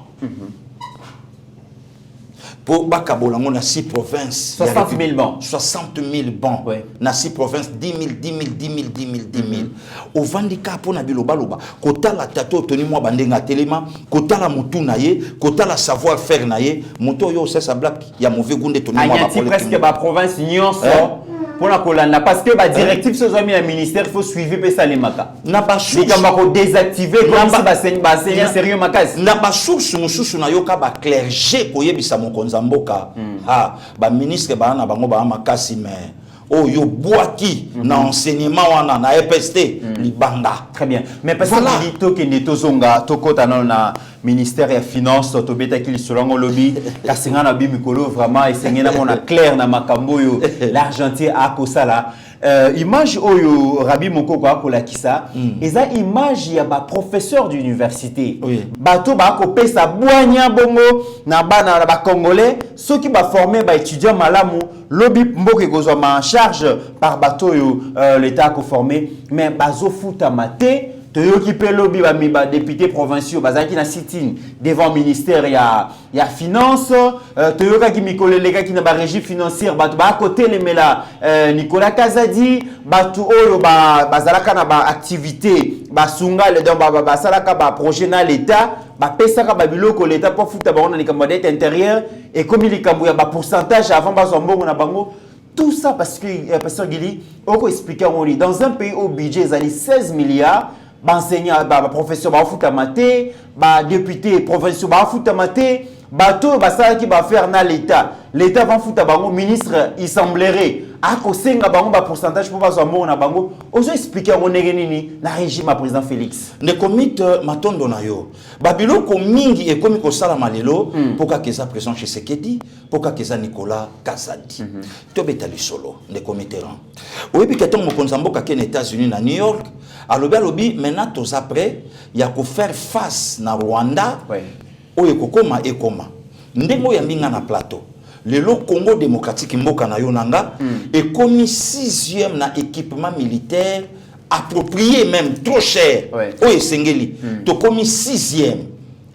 Pour Bakabola, on a 6 provinces. 60 000 bons. 60 000 bons. On a 6 provinces, 10 000. Au Vandika, pour Nabilo Baloba, Kota la tato, Tony Mwamba Ndenga Telema, Kota la Moutou Naye, Kota la savoir-faire Naye, Mouto Yo, c'est sa blague, il y a mauvais goût de Tony Mwamba. Il y a presque ma province, Nyonso. Pour la colonne, parce que la directive se mis un ministère, il faut suivre ça les makas. N'a pas source. Il faut désactiver comme si c'est sérieux makas. N'a pas source, nous na yoka ba clergé ko yebisa mokonza mboka. Ah, ba ministre ba na bango ba makasi mais oh yo boaki na enseignement wana na EPST libanda. Très bien. Mais parce que dit to ke neto zonga to kota na ministère des finances to beta ki solongo lobby kasinga na bi mikolo vraiment esengena mona clair na makambo yo l'argentier a kosala image oyo Rabi Mokoko akolakisa eza image ya ba professeur d'université bato ba ko pesa boanya bongo na bana ba congolais ceux qui ba former ba étudiants malamu lobby mboke kozwa en charge par bato yo l'état ko formé mais bazo futa maté toyoki pe lobby ba député provinciaux bazaki na sit-in devant ministère ya finance toyoka ki mikolelega ki na ba régie financière bato ba côté les mela Nicolas Kazadi bato oyo bazalaka na ba activité basunga le donc basalaka ba projet na l'état ba pesaka ba biloko l'état pour futa ba on na likambo d'être intérieur et comme likambo ya ba pourcentage avant bazwa mbongo na bango. Tout ça parce que pasteur Guili oko expliquer on dit dans un pays au budget ils 16 milliards enseignants, professeurs, maté, députés, provinciaux, maté, bateau, ça qui va faire dans l'État. L'État va foutre bango ministre, il semblerait. À cause de bango pourcentage pour pas mort na bango. Oso expliquer on nini na régime à président Félix. Ne comite matondo na yo. Babilo ko mingi et comme ko sala malelo pour ka keza président Tshisekedi, pour ka keza Nicolas Kazadi. To betali solo ne comite ran. Oyebi keton mo konzamboka ken États-Unis na New York. Alobi maintenant tous après il y a ko faire face na Rwanda. Oye kokoma ekoma. Ndemo ya minga na plateau. Le Congo démocratique mboka na yonanga est commis 6e na équipement militaire approprié même trop cher. Oye sengeli. To commis 6e.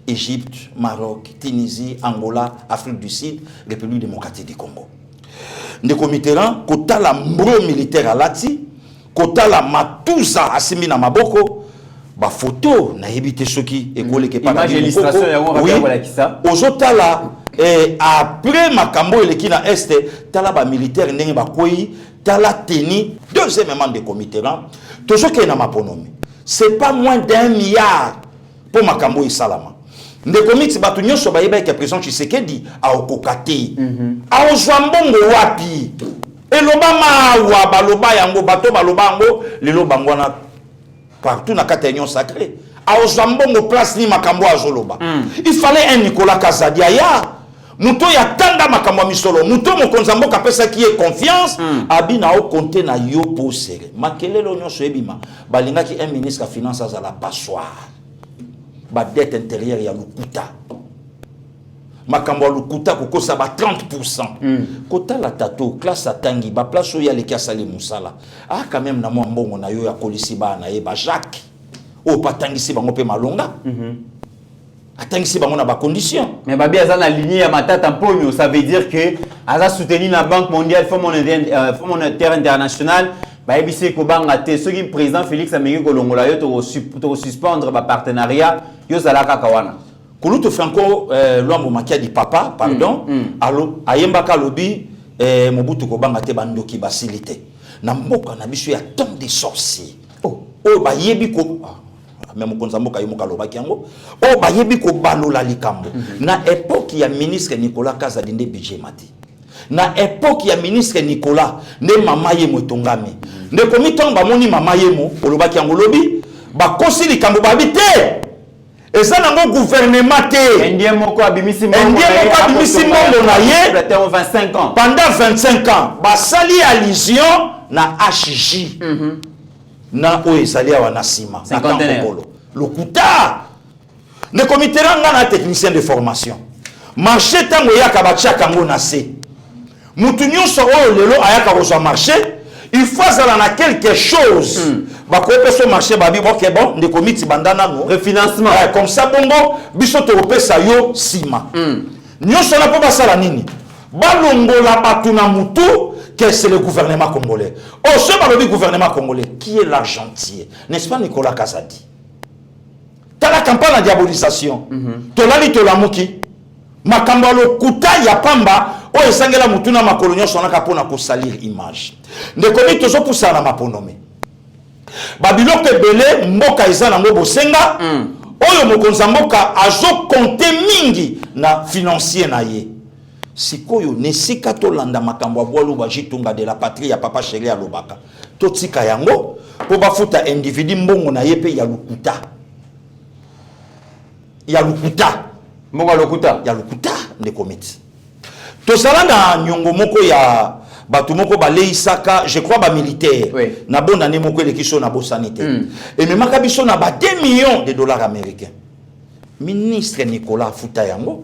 Égypte, Maroc, Tunisie, Angola, Afrique du Sud, République démocratique du Congo. Ne comiteran kota la mbro militaire à Lati, kota la matuza asimi na maboko. Ba photo na yebite soki ekole ke image illustration ya wona wala kisa ozotala après makambo elekina este tala ba militaire ndenge ba koyi tala teni deuxièmement de comité là toujours que na maponomi c'est pas moins d'1 milliard pour makambo isalama nde comité batu nyonso ba yeba ke président Tshisekedi a okokate a ozwambongo wapi eloba mawa baloba yango bato baloba yango lelo bangwana partout na Caténion sacré. A Ozambongo place ni makambo azoloba. Il fallait un Nicolas Kazadi aya. Muto ya tanda makambo misolo. Muto mo konzambo kapesa qui est confiance. Abina o compter na yo pour serrer. Makele l'onion so ebima. Balinga ki un ministre de finance à la passoire. Ba dette intérieure ya lukuta. Makambo lukuta ko kosa ba 30%. Kota la tato classe atangi ba place ya le kasali musala. Ah quand même na mo mbongo na yo ya kolisi ba na eba Jacques. O patangisi bango pe malonga. Atangisi bango na ba condition. Mais babi aza na ligne ya matata mponyo, ça veut dire que aza soutenu la Banque mondiale, Fonds monétaire international. Ba ebisi ko banga te soki président Félix Ameki kolongola yo to suspendre ba partenariat yo zalaka kawana. Kuluto Franco Luambo Makia di papa pardon allo ayembaka lobi Mobutu ko banga te bandoki basilité na mboka na biso ya tant de sorciers o ba yebi ko même konzamboka yomoka lobaki yango o ba yebi ko balola likambo na époque ya ministre Nicolas Kazadi nde budget mati na époque ya ministre Nicolas nde mama ye motongami nde komitonga ba moni mama yemo olobaki yango lobi ba kosi likambo babite. Et ça, dans le gouvernement, pendant 25 ans. Pendant 25 ans, basali allusion na HJ. Na oesali wa nasima. Le kuta. Le comité na technicien de formation. Marché tango yaka bacha kango na se. Mutu nyonso oyo lelo ayaka ko marché. Il faut aller quelque chose. Bah quoi peut marché babi ok bon de comité bandana no refinancement comme ça bongo biso to pesa yo sima. Nyonso na po basala nini? Balongola batuna mutu que c'est le gouvernement congolais. Oh ce pas le gouvernement congolais qui est l'argentier, n'est-ce pas Nicolas Kazadi? T'as la campagne de diabolisation. Tolali tolamuki. Makambo lo kuta ya pamba o esangela mutuna makolonyo sonaka pona ko salir image. Ne komi tozo poussa na maponome. Babiloko ebele mboka eza na ngo bosenga oyo mokonza mboka azo compter mingi na financier na ye. Sikoyo nesika to landa makambo ya bwalo bajitunga de la patrie ya papa chéri ya lobaka. Totika yango po bafuta individu mbongo na ye pe ya lukuta. Ya lukuta. Mbongo lokuta ya lukuta ne komiti. Tosala na nyongo moko ya batumoko ba leisaka je crois ba militaire na bonne année moko elekiso na bo sanitaire et même makabiso na ba 2 millions de dollars américains ministre Nicolas Afuta yango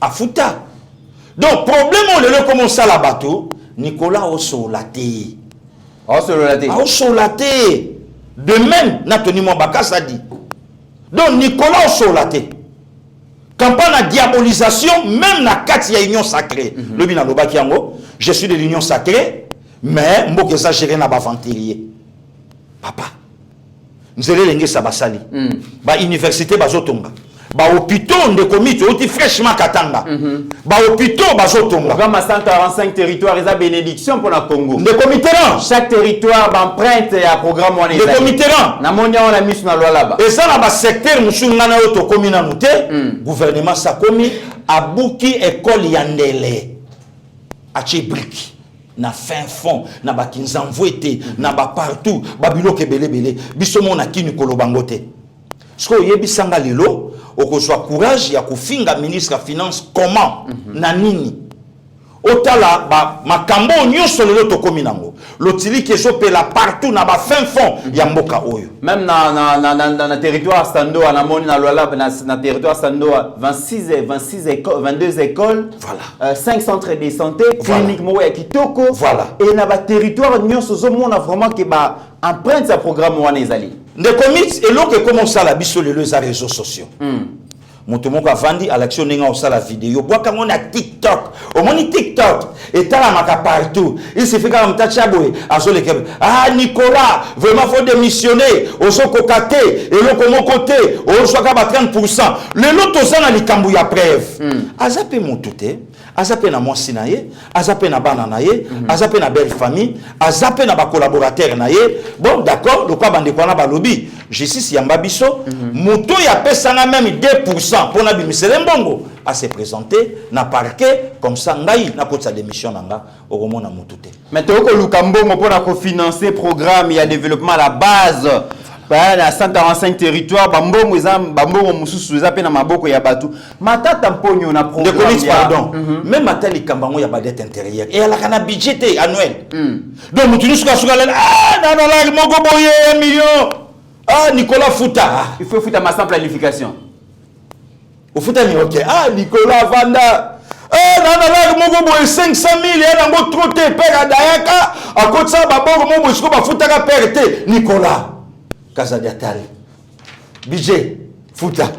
Afuta donc problème on le comment ça la bateau Nicolas Osolaté de même Natoni Mwabakasa dit donc Nicolas Osolaté campagne de diabolisation même na kati ya union sacrée le bina lobaki yango je suis de l'union sacrée mais mboke ça gérer na ba ventilier papa nzele lenge sa basali ba université bazotonga ba hôpitaux de comité oti fraîchement katanga ba hôpitaux bazotonga comme 145 territoires et bénédiction pour la Congo de comité là chaque territoire empreinte à programme on est de comité là na monia on a mis na loi là-bas et ça na ba secteur musungana na auto commune muté gouvernement sa komi abuki école yandele a chibriki na fin fond na ba kinzamvouete na ba partout babiloke belebele biso mona kini kolobangote sko yebisanga lelo okozwa courage ya kufinga ministre ya finance comment na nini otala ba makambo nyonso lelo tokomi nango lotili kezo pela partout na ba fin fond ya mboka oyo même na territoire Stando na moni na Luala na territoire Stando 22 écoles voilà 5 centres de santé clinique mo ya kitoko voilà et na ba territoire nyonso zo mona vraiment que ba empreinte sa programme wana ezali de commit et l'autre comment ça la biso les réseaux sociaux Motomoko avandi à l'action ninga au la vidéo bois quand on a TikTok au moni TikTok et t'as la maca partout il se fait comme tachaboué azole kebe ah Nicolas vraiment faut démissionner au soko kate et le comment côté au soit ba 30% le lot ça na likambu ya preuve azape montute azape na mwasi na ye azape na bana na ye azape na belle famille azape na ba collaborateur na ye bon d'accord le quoi bande kwa na ba lobby justice yamba biso moto ya pesa na même 2% pour na bimisele mbongo à se présenter na parquet comme ça ngai na kotsa démission nanga okomona mutute mais to ko lukambongo pour na financer programme il y a développement à la base na 145 territoires bambongo ezam bambongo mususu ezape na maboko ya batu matata mponyo na programme de police pardon même atali kambango ya badet intérieure et la kana budget annuel donc mutunu suka la ah non la moko boye 1 million ah Nicolas Fouta il faut fouta ma sans planification au Fouta ni OK ah Nicolas Vanda ah non moko boye 500 000 et nango troté père dayaka à côté ça babongo mo boye ba Fouta ka perte Nicolas Kazadiatari budget Fouta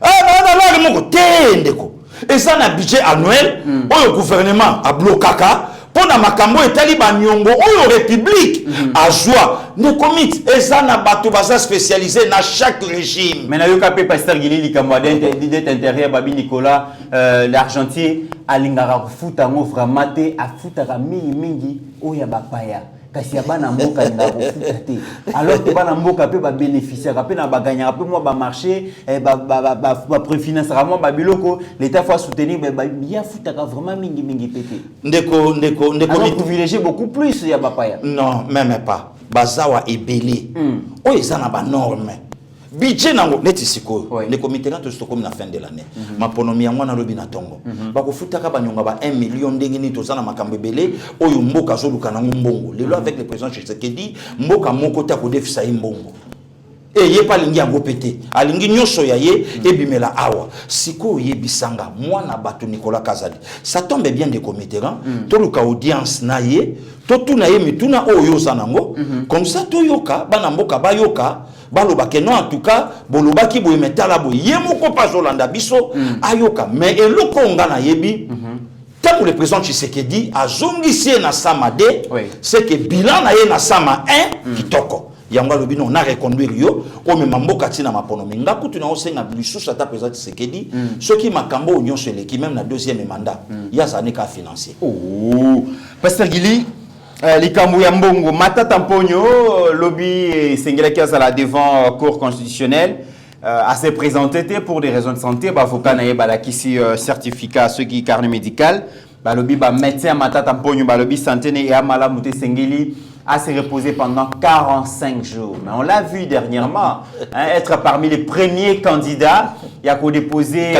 ah non moko tendeko et ça na budget annuel au gouvernement a blokaka pour na makambo etali banyongo oyo république a joie ne commit et ça na bato basa spécialisé na chaque régime mais na yoka pe pasteur Gili likambo d'être intérieur babi Nicolas l'argentier alingara Fouta ngo vraiment te a Fouta ka mingi oya bapaya kasi bana mboka ndako Fouta te alors que bana mboka pe ba bénéficiaire pe na baganya pe moi ba marché ba préfinancer moi ba biloko l'état faut soutenir ba bien Fouta ka vraiment mingi pété ndeko privilégier beaucoup plus ya bapaya non même pas bazawa ebele o ezana ba norme budget nango neti sikoyo ne comité na to comme na fin de l'année maponomi yango na lobi na tongo bako futaka banyonga ba 1 million ndenge ni tozana makambo ebele oyo mboka zoluka na mbongo lelo avec le président Tshisekedi mboka moko ta ko defisa mbongo et ye pa lingi yango pété alingi nyonso ya ye ebimela awa sikoyo yebisanga mwana bato Nicolas Kazadi ça tombe bien de comité to luka audience na ye to tuna ye mituna oyo zanango comme ça to yoka bana mboka bayoka baloba que non en tout cas bolobaki boye metala boye ye moko pa zolanda biso ayoka mais eloko nga na yebi tant que le président Tshisekedi a zongisi na Samade c'est que bilan na ye na Sama 1 kitoko yango lobi non na reconduire yo o me mamboka tina mapono minga kutu na osenga lisusu ata président Tshisekedi soki makambo nyonso eleki même na deuxième mandat ya zanika financier pasteur Gili likambo ya mbongo matata mponyo lobby sengelaki azala devant cour constitutionnelle à se présenter pour des raisons de santé avocat na ye balakisi certificat ceux qui carnet médical balobi ba médecin matata mponyo balobi santé ne ya malamu te sengeli à se reposer pendant 45 jours. Mais on l'a vu dernièrement, être parmi les premiers candidats, il y a qu'au déposer,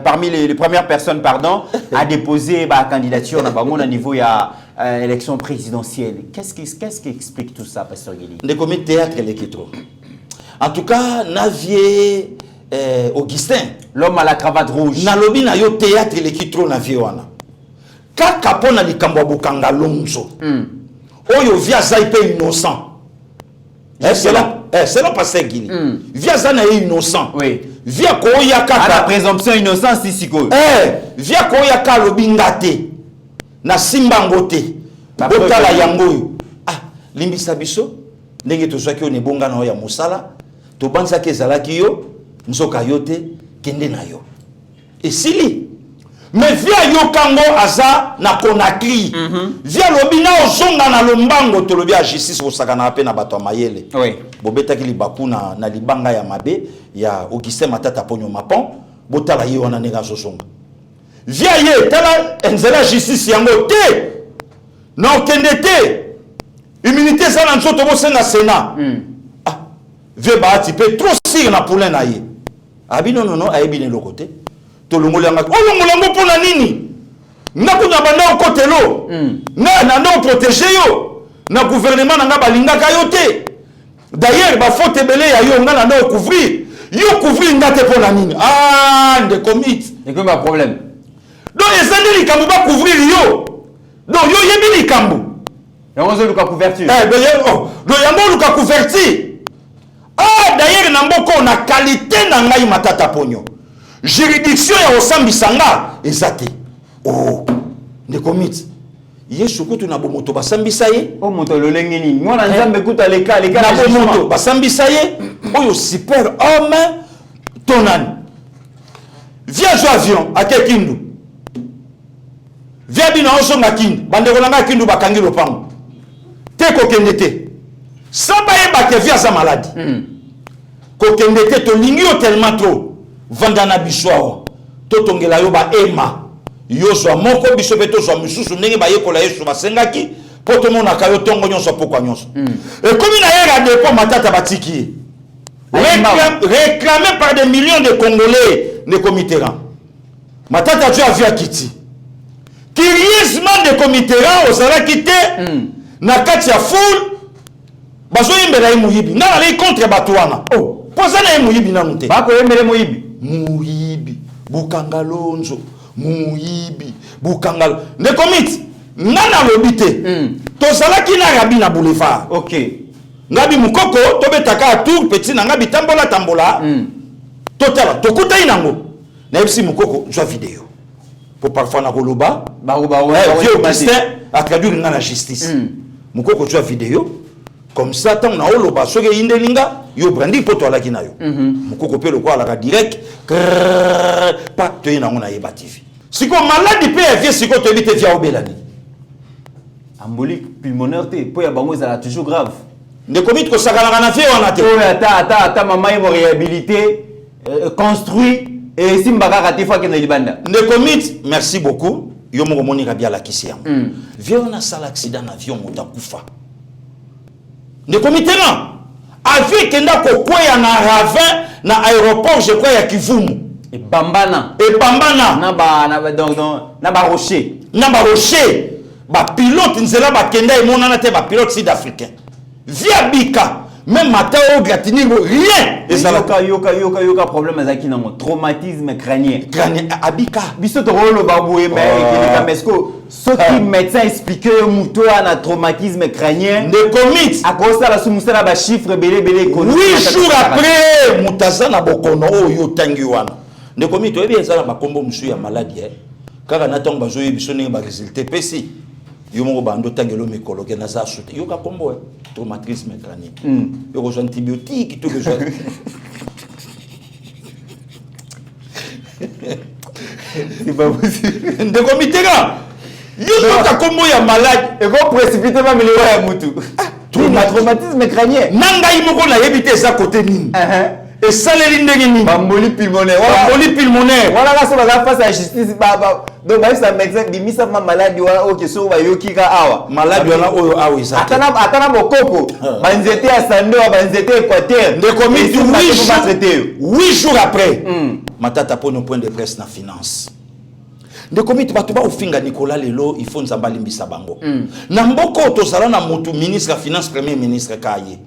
parmi les premières personnes, pardon, à déposer la candidature au niveau de l'élection présidentielle. Qu'est-ce qui explique tout ça, Pasteur Guili? Le comité théâtre l'équitro. En tout cas, Navier Augustin, l'homme à la cravate rouge. Nalobi na yo théâtre l'équitro na viwana. Kaka pona likambo bokanga lonzo. Oyo via zaipe innocent. C'est là pasteur Guili. Via zana innocent. Oui. Via koya kaka la présomption innocence ici ko. Via koya ka lobingate. Na simba ngote. Botala yango. Ah, limbisa biso ndenge tozwaki one bonga na ya musala. To banza ke zalaki yo, nzoka yote kende na yo. Esili. Mais via yo kango aza na Conakry. Via lobina ozonga na lombango to lobi a justice osaka na pe na bato mayele. Oui. Bobeta ki libaku na libanga ya mabe ya Augustin Matata Ponyo Mapon, botala ye wana nega zozonga. Via ye tala enzela justice yango te. Na okende te. Immunité ça na nzoto bo senga Sénat. Ah, vie ba ti pe trop sir na poulain na ye. Abi non ayebi ne lokote. Tolongolanga olongolango pona nini na kuna banda okotelo na ndo protéger yo na gouvernement na nga balingaka yo te d'ailleurs ba faute belé ya yo nga na ndo couvrir yo couvrir ngate pona nini nde commit et que ma problème donc ezandi likambo ba couvrir yo donc yo yebi likambo yango zo luka couverture donc yango luka couverture d'ailleurs na mboko na qualité na ngai Matata Ponyo juridiction ya osambisanga ezate ne commit yesu kutu na bomoto basambisa ye moto lolenge nini mwana nzambe kuta leka na bomoto basambisa ye oyo super homme tonani via jo avion ake kindu via bina osonga kindu bandeko nanga kindu bakangi lopango te kokende te samba ye bake via sa maladi kokende te tolingi yo tellement trop vandana biswa to tongela yo ba ema yo so moko biso beto so misusu ndenge ba yekola yesu basengaki poto mona kayo tongo nyonso pokwa nyonso et comme na yera depo Matata batiki réclamé par des millions de Congolais ne comiteran Matata tu as vu akiti curieusement de comiteran osala kité na kati ya foule bazo yimbela imuyibi na la contre batwana posana imuyibi na nute bako yembele muyibi muyibi bukangalonzo muyibi bukangalo ne commit ngana lobité tozalaki na rabi na boulevard ngabi mukoko tobetaka tour petit na ngabi tambola totala tokuta inango na epsi mukoko jwa vidéo pour parfois na koloba vieux Augustin a traduit ngana justice mukoko jwa vidéo comme ça tant na oloba soke indelinga yo brandi poto alaki na yo mukoko pe lokwa alaka direct pas to ina ngona yeba TV siko maladi pe vie siko to bite via obelani embolique pulmonaire te po ya bango ezala toujours grave ne commit ko sakana na vie wana te ata mama mo réhabilité construit et simbaka raté fois que na libanda ne commit merci beaucoup yo mo moni rabia la kisiam vie on a sala accident avion motakufa ne comité là avec kenda kokwea na ravin na aéroport je crois ya Kivumu et bambana na ba rocher ba pilote nzela ba kenda emonana te ba pilote sud-africain via bika même matin au gratini rien yoka problème azaki na traumatisme crânien abika biso to rolo baboué mais kamesko soki médecin expliqué muto na traumatisme crânien de commit à cause la soumusala ba chiffre belé 8 jours après mutaza na bokono oyo tangi wana de commit to ebi ezala ba kombo musu ya maladie kaka na tongo bazoye biso ne ba résultat pesi yo moko bando tangelo mikolo ke na za sute yo ka kombo traumatisme crânien yo ko antibiotique tout que je c'est pas possible de comité là yo ka kombo ya malade et ko précipiter ba milio ya mutu traumatisme crânien nanga imoko na yebite za côté nini Et ça les lignes Bamboli pulmonaire. Bamboli pulmonaire. Voilà là sur la face à la justice. Donc bah ça médecin dit misa ma maladie wala OK so ba yoki ka awa. Maladie wala oyo awa isa. Atana bokoko. Banzete à Sando, banzete Équateur. De commis 8 jours après. Matata pour nos points de presse na finance. De commis batuba ofinga Nicolas Lelo il faut nzamba limbisa bango. Na mboko tozala na mutu ministre la finance premier ministre Kaye.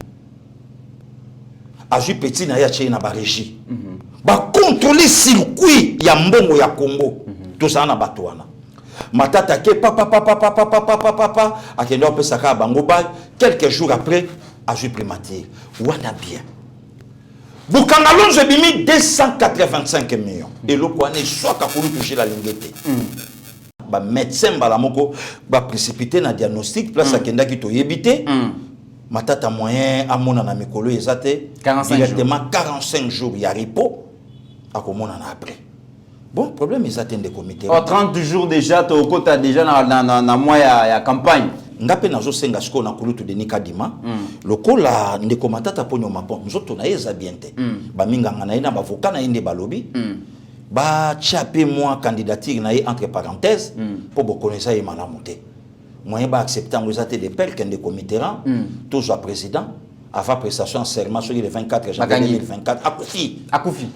Aju petit na ya tché na ba régie. Ba contrôler circuit ya mbongo ya Congo. Tout ça na batouana. Matata ke papa akenda opesaka bango ba quelques jours après aju primature. Wana bien. Bukanga longe bimi 285 millions. Et le kwane soit kapulu toucher la lingete. Ba médecin balamoko ba précipité na diagnostic place akenda ki to yebité. Matata moyen amona na mikolo ezate directement 45 jours ya repos akomona na après. Bon problème ezate de comité. 30 jours déjà to kota déjà na mois ya campagne. Ngape nazo senga siko na kulutu de Nikadima. Lokola ndeko matata ponyo mapon nzoto na eza biente. Ba minganga na ina ba avocat na inde balobi. Ba chapé moi candidature na entre parenthèses pour bokonesa e malamu te. Moyen ba accepter en usate de père qu'un des comités toujours président avant prestation en serment sur le 24 janvier 2024 Akoufi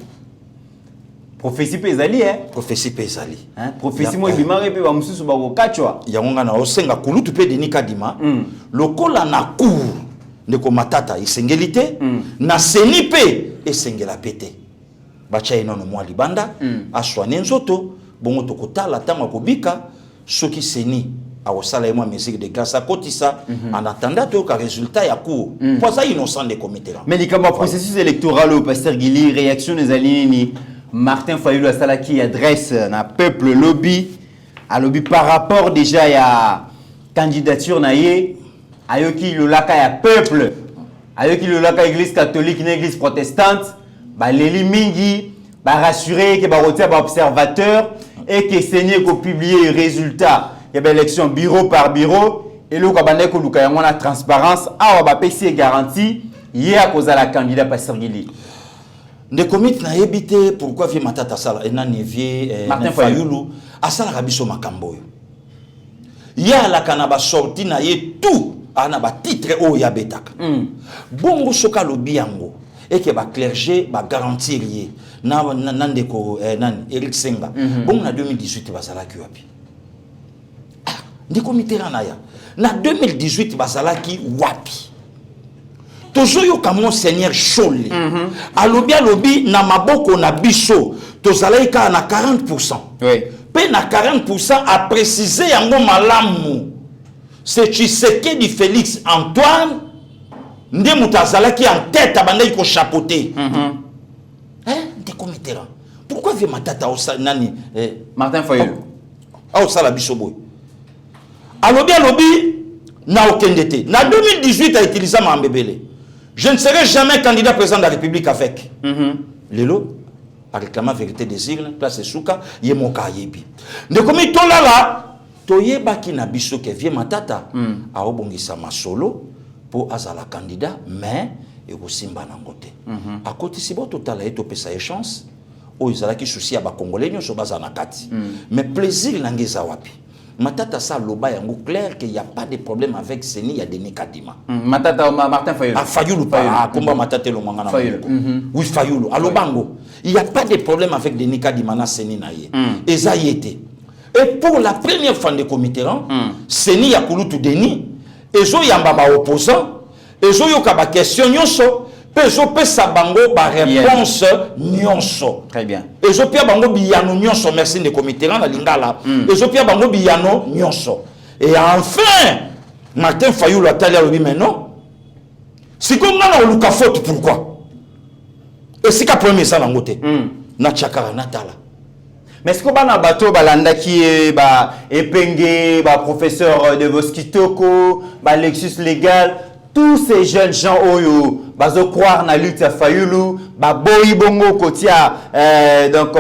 prophétie pezali prophétie pezali prophétie moi bimare pe ba mususu ba kokachwa yangonga na osenga kulutu pe de Nikadima lokola na cour ndeko matata isengelité na seni pe esengela pete bacha inono mwa libanda aswane nzoto bongo tokotala tama kobika soki seni a osala et moi musique de grâce à Kotissa en attendant que le résultat ya court pour ça innocent des comités mais les processus électoral au pasteur Guili réaction des alliés Martin Fayulu a sala qui adresse na peuple lobby à lobby par rapport déjà ya candidature naie ayoki le laka ya peuple ayoki le laka église catholique une église protestante ba leli mingi ba rassurer que ba retia ba observateur et que Seigneur ko publier résultat. Il y a élection bureau par bureau et le kabane ko luka yango na transparence a ba PC garantie hier à cause de la candidat pasteur Guili. De comité na ebité pourquoi vie matata sala ena nevier Martin Fayulu asala rabiso makambo. Ya la kanaba sorti na ye tout ana ba titre o ya betaka. Bongo soka lobi yango et que ba clergé ba garantir ye na ndeko nan Eric Senga. Bongo na 2018 basala ki wapi. Ndi comité ranaya na 2018 bazalaki wapi tozo yo kamo seigneur Chole alobi na maboko na biso tozalaika na 40%. Oui. Pe na 40% a préciser yango malamu c'est Tshisekedi Félix Antoine nde mutazalaki en tête abandai ko chapeauter. Ndi comité ran pourquoi vie matata osa nani Martin Fayulu a osala biso boy alobi na okendete na 2018 a utilisé Mambebele. Je ne serai jamais candidat président de la République avec. Lelo a réclamé vérité des îles place Souka yemoka yebi. Ne komi tolala toyeba ki na biso ke vie matata a obongisa masolo pour azala candidat mais e kosimba nangote. A côté si bo total et to pesa chance o izala ki souci ya ba congolais nyo so bazana kati. Mais plaisir nangeza wapi. Matata sa loba yango clair qu'il n'y a pas de problème avec Seni, il y a des Nikadima. Matata Martin Fayulu. Ah Fayulu pas combat Matata lo mangana. Oui Fayulu. Alobango. Il n'y a pas de problème avec des Nikadima na Seni na ye. Eza yete. Et pour la première fois de comité Seni ya kulutu deni ezo yamba ba opposant ezo yoka ba question nyonso peso pesa bango ba réponse nyonso. Très bien. Ezo pia bango biyano nyonso merci de comité na lingala. Ezo pia bango biyano nyonso. Et enfin Martin Fayulu atali alobi mais non. Si comme na luka faute pourquoi? Et si ka premier ça nangote. Na chakara natala. Mais est-ce que bana bato balanda qui ba epenge ba professeur de Voskitoko, ba Lexus légal, tous ces jeunes gens oyo bazo croire na lutte à Fayulu, ba boyi bongo kotia donc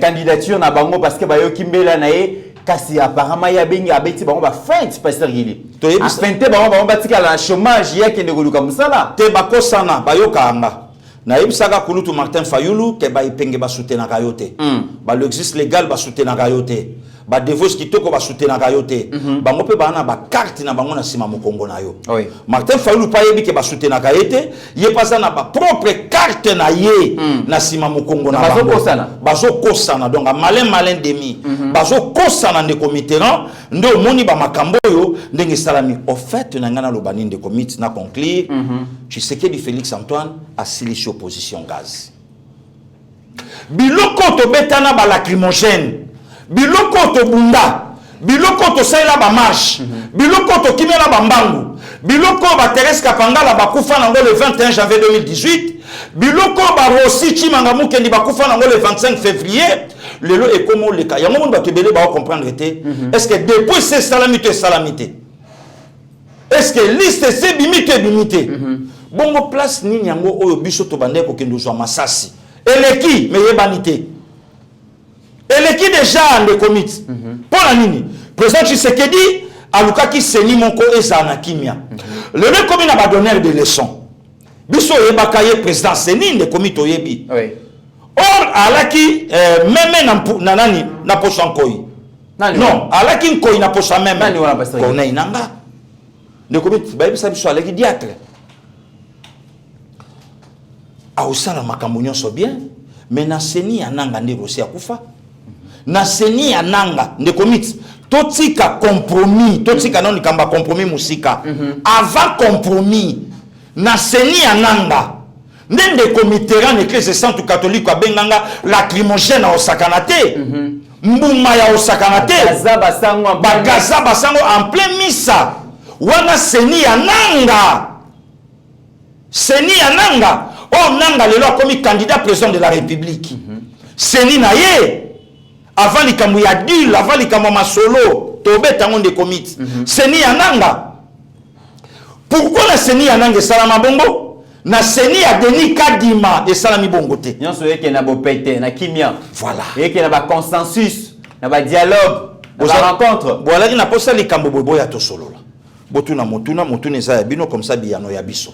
candidature na bango parce que ba yo kimbela na ye kasi apparemment ya bengi abeti bango ba feinte pasteur Guili. To yebite bango batika la chômage yake ndeko luka musala. Te bakosana bayoka anga. Naïb Saga Kouloutou Martin Fayoulou, qui va y penge ba soutenir Kayote. Ba l'existe légal ba soutenir Kayote. Ba divorce kitoko ba soutenir Kayote. Ba ngope ba na ba carte na bango na sima mo Congo na yo. Martin Fayoulou pa yebi ke ba soutenir Kayote, yé pas na ba propre carte na yé na sima mo Congo na bango. Bazo kosana donc malin demi. Bazo kosana ne committeran ndo moni ba makambo yo ndenge salami. Au fait na ngana lo baninde de commit na conclure. Tu sais que Félix Antoine a silencieux opposition gaz. Biloko to betana ba lacrymogène. Biloko to bunda. Biloko to saila ba marche. Biloko to kimela ba mbangu. Biloko ba Thérèse Kapangala ba kufa nango le 21 janvier 2018. Biloko ba Rossi Chimanga Mukendi ba kufa nango le 25 février. Lelo e komo le cas. Yango ba tebele ba comprendre té. Est-ce que depuis c'est salamité. Est-ce que liste c'est bimité. Bongo place ni nyango oyo biso to bande ko kendo zo masasi. Eleki me yebanité. Eleki déjà les comités. Pour la nini. Président Tshisekedi aluka ki seni moko ezana kimia. Le même comme il a donné des leçons. Biso yebakaye président seni les comités oyebi. Oui. Or alaki même nanani na posan koi. Non, alaki koi na posan même. Nani wana pasteur. Kona inanga. Les comités ba biso biso alaki diacre. Aosala makambo nyonso bien, mais na seni ananga ndeko si akufa. Na seni ananga ndeko mit totika compromis, totika non kamba compromis musika. Avant compromis, na seni ananga ndeko Mitterrand église centre catholique abenganga lacrymogène au sakanate. Mbuma ya osakanate. Bagaza basango en plein missa. Wana seni ananga. Seni ananga. Oh, nanga lelo comme candidat président de la République. Seni na ye. Avant les kamou ya dul, avant les kamou masolo, tobe tangon de comités. Seni ananga. Pourquoi la seni ananga salama bongo? Na seni a Denis Kadima et salami bongo te. Nyonso yeke na bopete na kimia. Voilà. Yeke na ba consensus, na ba dialogue, na ba rencontre. Voilà qui na posa les kambo bobo ya to solo la. Botuna motuna za bino comme ça biano ya biso.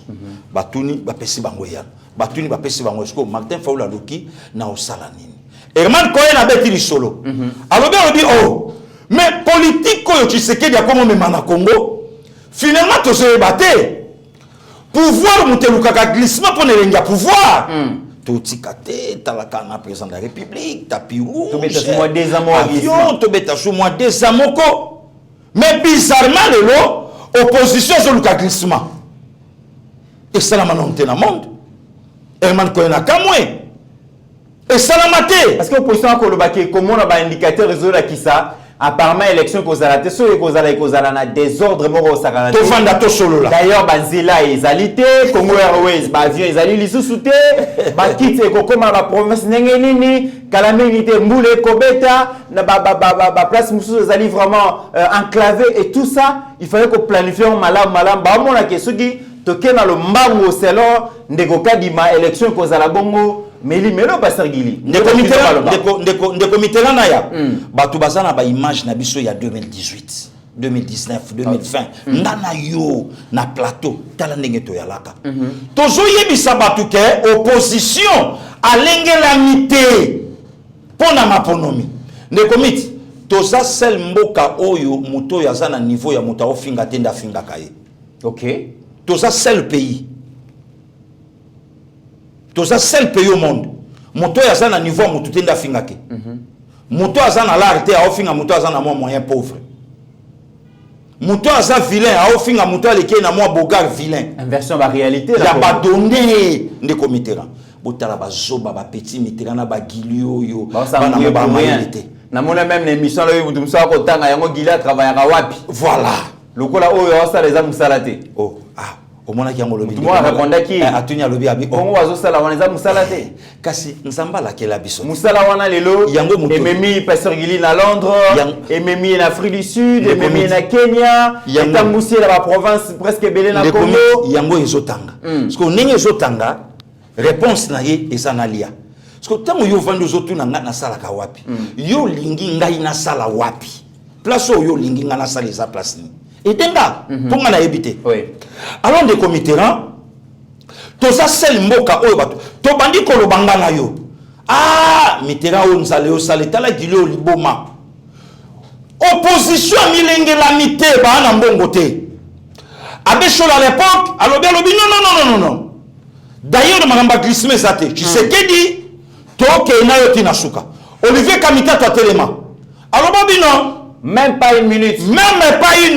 Batuni ba pesi bango ya. Batuni ba pesi bango esko Martin Faoula Loki na osala nini. Herman Cohen a beti solo. Alors bien on dit oh mais politique ko tu sais que ya comme même na Congo. Finalement to se battre. Pouvoir muteluka ka glissement pour ne renga pouvoir. Totikate talaka na président de la République, tapirou. To beta sous moi des amours. To beta sous moi des amoko. Mais bizarrement le opposition sur le glissement. Et ça la manonté dans le monde. Herman Cohen a kamwe. Et ça la maté. Parce que l'opposition a colobaki, comment on a un indicateur réseau là qui ça, apparemment élection qu'on a raté, soit qu'on a na désordre mort au Sakanate. D'ailleurs, Banzila est alité, Congo Airways, avion est allé l'issouté, Bakit et Kokoma la province Nengenini, Kalaminité, Moule, Kobeta, la place Moussou est vraiment enclavé et tout ça, il fallait qu'on planifie un malam, bah mon la question qui, toke na le mbango selon Ndegoka dima élection qu'on a la bongo. Mais il melo pasteur Gili. Ndeko Mitterrand na ya. Batu bazana ba image na biso ya 2018, 2019, 2020. Nana yo na plateau tala ndenge to yalaka. Tozo yebisa batu ke opposition alenge la mité pona maponomi. Ndeko mit toza sel mboka oyo muto ya zana niveau ya muta ofinga tenda finga kaye. OK. Toza sel pays. Tout ça c'est le pays au monde. Moto ya ça na niveau moto tenda fingake. Moto aza na l'arté a ofinga moto aza na moyen pauvre. Moto aza vilain a ofinga moto aleke na mo bogar vilain. Inversion la réalité là. Ya ba donné de Mitterrand. Botala ba zoba ba petit Mitterrand na ba gilio yo. Ba na ba réalité. Na mona même l'émission là vous dumsa ko tanga yango gila travailler wapi. Voilà. Lokola oyo ça les amu salate. Oh ah. Omona ki ngolo bi. Moi répondre qui atunya lobi abi. Kongo wazo sala wana za musalate. Kasi nsamba la kela biso. Musala wana lelo. Yango muto. Ememi pasteur Gili na Londres, ememi en Afrique du Sud, ememi na Kenya, etambusi la province presque belé na Congo. Yango ezotanga. Parce que ndenge ezotanga réponse na ye ezanalia. Parce que tango yo vando zotu na na sala ka wapi. Yo lingi ngai na sala wapi. Place yo lingi nga na sala eza place ni. Et tenga, pour m'en éviter. Oui. Alors, des Mitterrand, toza sel mboka oyo bato to bandi ko lobanga na yo ah mitera o nzale o saletala gilo liboma opposition milenge la mité ba na mbongo te abecho à l'époque alobi non d'ailleurs magamba glissement zate tu sais que dit to ke na yo tina suka Olivier Kamita to telema alobi non même pas une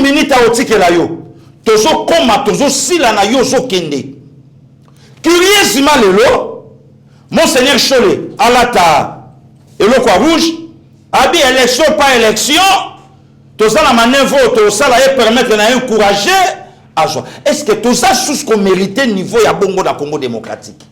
minute à otikela yo tozo koma tozo sila na yo zo kende curieusement lelo Monseigneur Cholé alata eloko rouge abi élection pas élection toza na manœuvre toza la permettre na encourager azo est-ce que toza sous qu'on mérite niveau ya bongo na Congo démocratique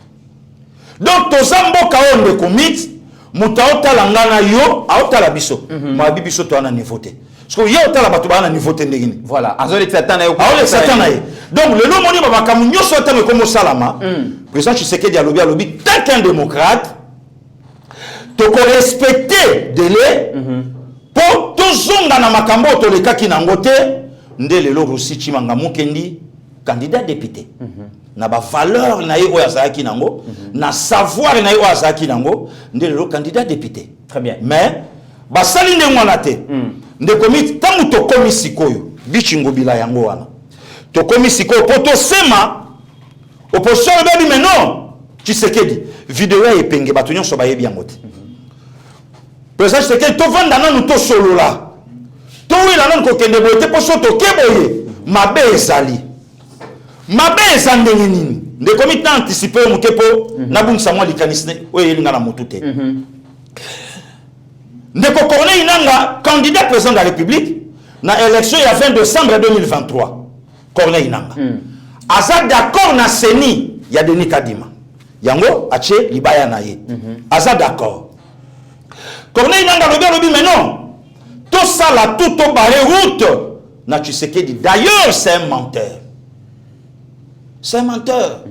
donc toza mboka onde commit mutaota langana yo aota biso ma bibiso to na niveau te parce que yo otala bato ba na niveau te ndengini voilà azoli satana yo satana ye donc le nom moni ba kamu nyoso ta comme salama président Tshisekedi alobi tant qu'un démocrate to ko respecter délai pour tozonga na makambo to le kaki na ngote ndele lo Russi Chimanga Mukendi candidat député na ba valeur na ye oyazaki nango na savoir na ye oyazaki nango ndele lo candidat député très bien mais basali nde ngwana te ndekomi tangu tokomi sikoyo bichingo bila yango wana tokomi sikoyo po tosema opposition ebebi mais non Tshisekedi video ya epenge bato nyonso bayebi yango te président Tshisekedi tovanda nanu tosolola towila nanu kokende boye te po so tokeboye mabe ezali ndenge nini ndekomi ta anticipe oyo moke po nabungisa mwa likanisi oyo elinga na motu te ndeko Corneille Nangaa candidat président de la République na élection ya 20 décembre 2023 Corneille Nangaa aza d'accord na seni ya Denis Kadima yango ache libaya na ye aza d'accord Corneille Nangaa lobi mais non tout ça là tout au barré route na Tshisekedi d'ailleurs c'est un menteur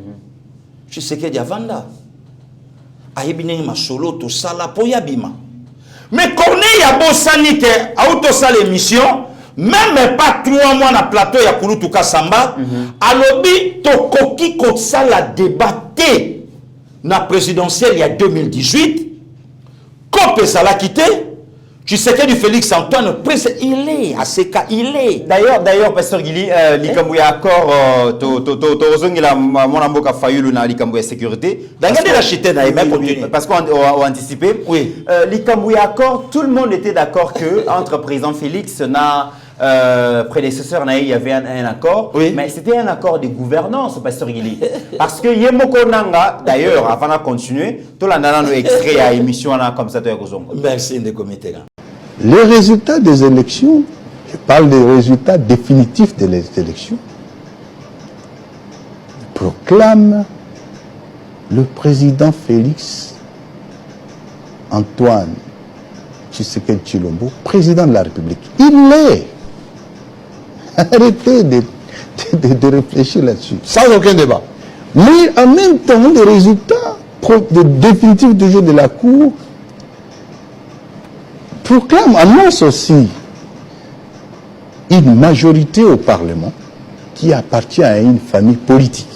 Tshisekedi avanda ayebi nini masolo to sala po yabima mais Corneille a bosani te auto sala émission même pas 3 mois na plateau ya Kulutu Kasamba alobi to koki ko sala débatté na présidentielle il y a 2018 Kope sala quitté Tshisekedi Félix Antoine Prince il est à ces cas il est d'ailleurs pasteur Gili likambo ya accord to zongela mona mboka fayulu na likambo ya sécurité d'angade la chité na même parce qu'on a anticipé oui likambo ya accord tout le monde était d'accord que entre président Félix na prédécesseur na il y avait un accord mais c'était un accord de gouvernance pasteur Gili parce que Yemoko Nanga d'ailleurs avant de continuer tout l'andana no extrait à émission comme ça to ya kozongo merci de comité là. Les résultats des élections, je parle des résultats définitifs des élections, proclament le président Félix Antoine Tshisekedi Tshilombo président de la République. Il l'est. Arrêtez de réfléchir là-dessus, sans aucun débat. Mais en même temps, les résultats définitifs du jeu de la Cour proclame, annonce aussi une majorité au Parlement qui appartient à une famille politique.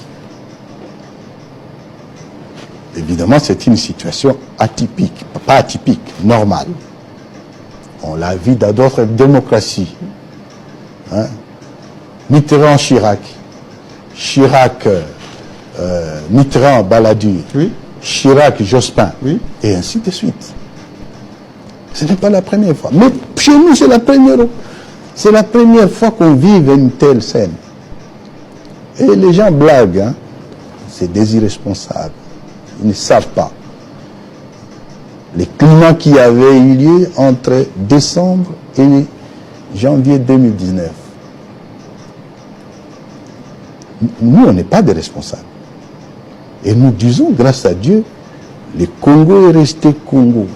Évidemment, c'est une situation atypique, pas atypique, normale. On l'a vu dans d'autres démocraties. Hein? Mitterrand, Chirac. Chirac, Mitterrand, Balladur. Oui. Chirac, Jospin. Oui. Et ainsi de suite. Ce n'est pas la première fois. Mais chez nous, c'est la première fois qu'on vive une telle scène. Et les gens blaguent, hein? C'est des irresponsables. Ils ne savent pas. Les climats qui avaient eu lieu entre décembre et janvier 2019. Nous, on n'est pas des responsables. Et nous disons, grâce à Dieu, le Congo est resté Congo.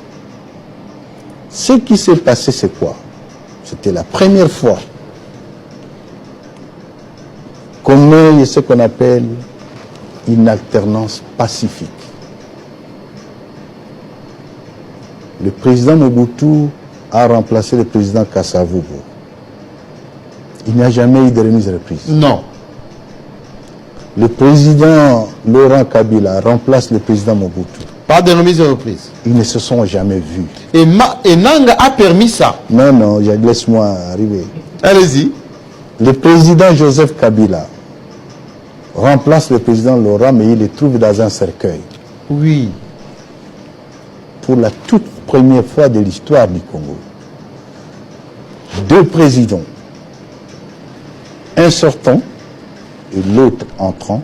Ce qui s'est passé, c'est quoi? C'était la première fois qu'on ait ce qu'on appelle une alternance pacifique. Le président Mobutu a remplacé le président Kasavubu. Il n'y a jamais eu de remise reprise. Non. le président Laurent Kabila remplace le président Mobutu. Pas de remise de reprise. Ils ne se sont jamais vus. Et Nanga a permis ça. Non, non, laisse-moi arriver. Allez-y. Le président Joseph Kabila remplace le président Laurent, mais il le trouve dans un cercueil. Oui. Pour la toute première fois de l'histoire du Congo, deux présidents, un sortant et l'autre entrant,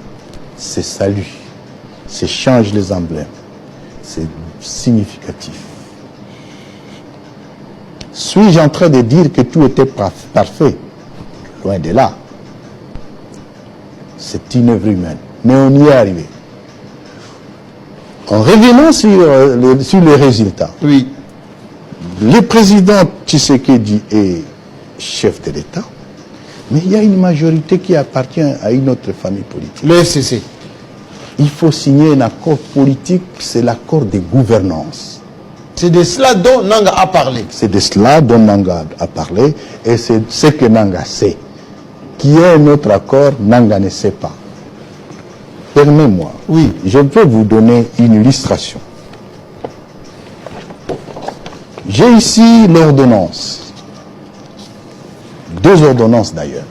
se saluent, s'échangent les emblèmes. C'est significatif. Suis-je en train de dire que tout était parfait? Loin de là. C'est une œuvre humaine. Mais on y est arrivé. En revenant sur les résultats, oui. Le président Tshisekedi est chef de l'État, mais il y a une majorité qui appartient à une autre famille politique. Le FCC. Il faut signer un accord politique, c'est l'accord de gouvernance. C'est de cela dont Nanga a parlé. C'est de cela dont Nanga a parlé, et c'est ce que Nanga sait. Qu'il y ait un autre accord, Nanga ne sait pas. Permets-moi, oui, je peux vous donner une illustration. J'ai ici l'ordonnance. Deux ordonnances d'ailleurs.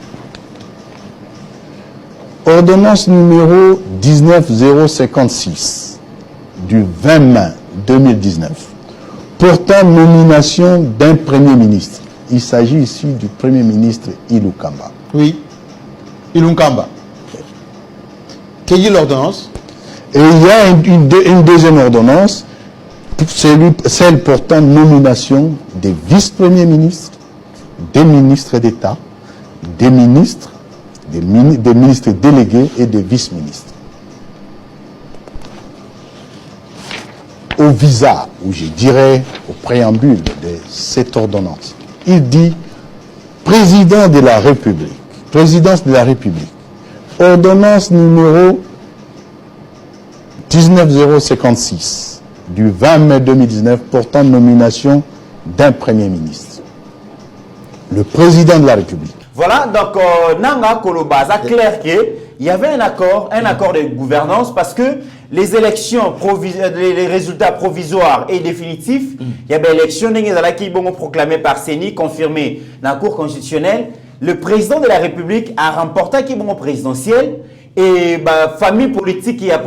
Ordonnance numéro 19056 du 20 mai 2019 portant nomination d'un Premier ministre. Il s'agit ici du Premier ministre Ilukamba. Oui, Ilukamba. Quelle est l'ordonnance? Et il y a une deuxième ordonnance, celle portant nomination des vice-premiers ministres, des ministres d'État, des ministres délégués et des vice-ministres. Au visa, ou je dirais au préambule de cette ordonnance, il dit président de la République, présidence de la République, ordonnance numéro 19056 du 20 mai 2019 portant nomination d'un Premier ministre. Le président de la République. Voilà, donc Nanga Koloba, c'est clair qu'il y avait un accord de gouvernance parce que les élections, les résultats provisoires et définitifs, il y avait l'élection qui sont proclamée par CENI, confirmée dans la Cour constitutionnelle. Le président de la République a remporté qui bon présidentiel et la famille politique qui a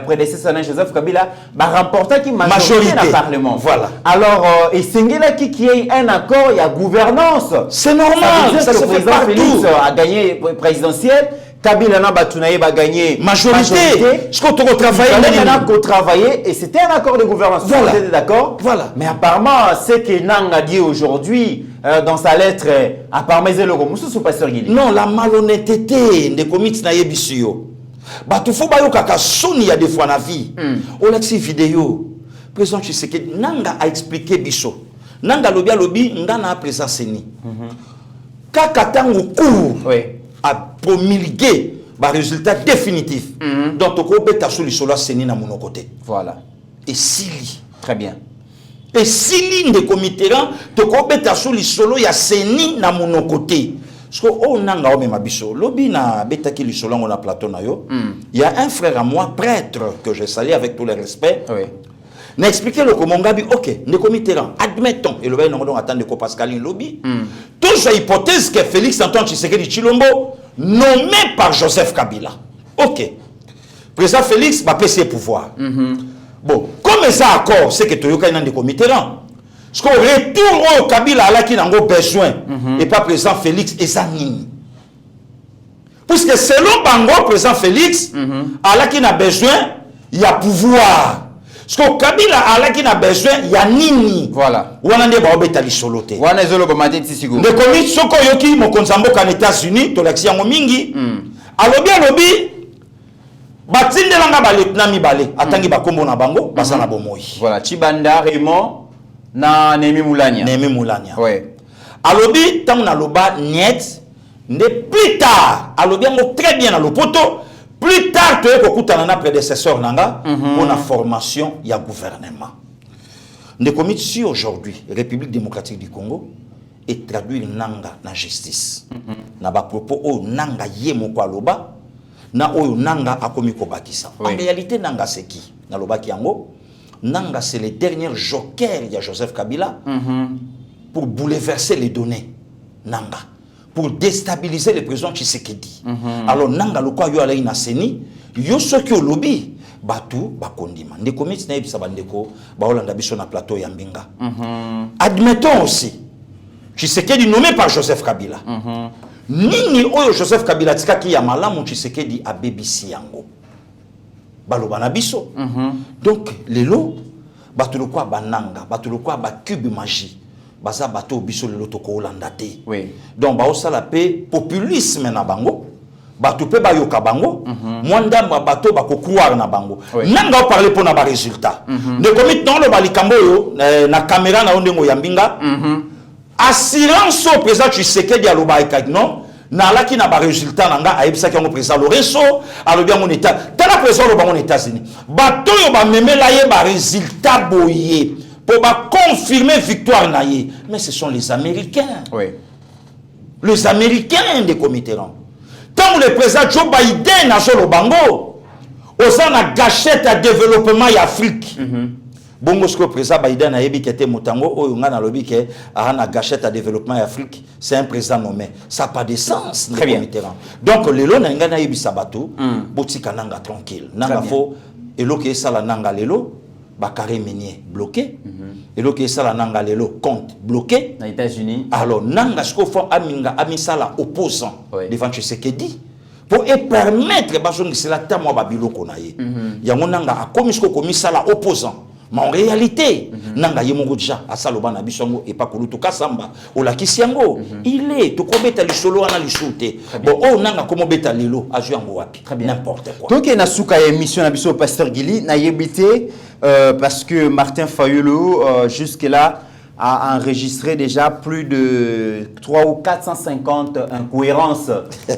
prédécesseur Joseph Kabila a remporté qui majorité dans le Parlement. Voilà. Alors, et c'est qui ait un accord, il y a gouvernance. C'est normal, ça se fait président partout. Félix a gagné présidentiel. Kabila Batunaye a gagné majorité. Ce qu'on a travaillé et c'était un accord de gouvernance. Voilà. Vous êtes d'accord? Voilà. Mais apparemment, ce que Nang a dit aujourd'hui dans sa lettre, apparemment, c'est le pasteur Guili. Non, la malhonnêteté des comités na yebisio. Batu faut bayo kaka soni ya des fois na vie. On a vidéo. Président Tshisekedi Nanga a expliqué biso. Nanga lobi ngana présent seni. Kaka tangu court. Oui. A promulgué le résultat définitif. Donc, on peut être sur le Séni na mon côté. Voilà. Et Sili. Très bien. Et Sili de comité, tu peux être sur le solo, il y a Séni na mon côté. Parce que, oh, nanga o mema biso. Lobi na beta ki le solo, on a plateau na yo. Il y a un frère à moi, prêtre, que je salue avec tout le respect. Oui. N'a expliqué le comment Gabi, ok, ne comité, admettons, et le bain non attendre que Pascaline lobby. Toujours hypothèse que Félix Antoine Tshisekedi Tshilombo, nommé par Joseph Kabila. Ok. Président Félix va passer pouvoir. Bon, comme ça accord, c'est que tu as un comité. Parce qu'on retourne au Kabila qui n'a pas besoin. Et pas président Félix et Zanini. Parce que selon Bango, président Félix, qui n'a besoin, il y a pouvoir. Parce que Kabila a qui n'a besoin, il y a nini. Voilà. On a des babetali soloté. On a des babetali sisigo. Les comités soko yoki mo konzambo kan États-Unis, to l'action mingi. Alobi. Batinde langa ba lieutenant mibale, atangi ba kombo na bango, basa na bomoi. Voilà, Chibanda Raymond na Nemi Moulania. Nemi Moulania. Ouais. Alobi tant na loba net, ne plus tard. Alobi ngo très bien na lopoto. Plus tard, tu as un prédécesseur pour la formation et le gouvernement. Nous sommes ici aujourd'hui, République démocratique du Congo, et traduire Nanga la justice. Nous avons propos au Nanga Yemoko Aloba, na oyo nanga akomi kobakisa. En réalité nanga c'est qui? Na lobaki yango nanga c'est le dernier joker de Joseph Kabila pour bouleverser les données. Nanga pour déstabiliser le président Tshisekedi. Alors nanga lokwa yo ala ina seni yo soki au lobby batu bakondima. Ndeko miti na yebisa bandeko ba Holanda biso na plateau ya Mbinga. Admettons aussi Tshisekedi nommé par Joseph Kabila. Nini oyo Joseph Kabila tikaki ya malamu Tshisekedi a BBC yango. Baloba na biso. Donc lelo batu lokwa bananga, batu lokwa ba cube magie. Baza bato biso lelo toko Holanda te. Donc ba osala pe populisme na bango. Bato pe ba yoka bango. Mwanda bato ba ko croire na bango. Nanga parler pour na ba résultat. Ne komit non le balikambo yo na caméra na ondengo ya Mbinga. Assurance au président Tshisekedi a l'obaïka non na laki na ba résultat nanga ayebisa ki ngo président Lorenzo alobi mon état tala président lo ba mon États-Unis bato yo ba memela ye ba résultat boye pour ba confirmer victoire na ye mais ce sont les Américains les Américains des comités tant le président Joe Biden a solo bango osa na gâchette à développement ya Afrique bongo ce que le président Biden a dit que Motango, ou on a lobby que a gâchette à développement Afrique, c'est un président nommé. Ça n'a pas de sens. Très bien. Donc, le long n'a pas eu sabato, botika nanga tranquille. Nanga fo, et l'eau qui est ça la nanga lelo, bakare minier bloqué. Et l'eau qui est ça la nanga lelo, compte bloqué. Aux États-Unis. Alors, nanga ce qu'on fait aminga, amisala opposant devant Tshisekedi. Pour permettre, parce que c'est la tamo babilo qu'on a eu. Yango nanga a commis ce qu'on misala opposant. Mais en réalité, nanga yemongo déjà à saloba na bisongo et pas koluto kasamba o la kisiango il est to kobeta lisolo ana lisute bon oh nanga komo beta lelo a juango wapi n'importe quoi. Donc na suka émission na biso pasteur Gili na yebité parce que Martin Fayulu jusque là a enregistré déjà plus de 3 ou 450 incohérences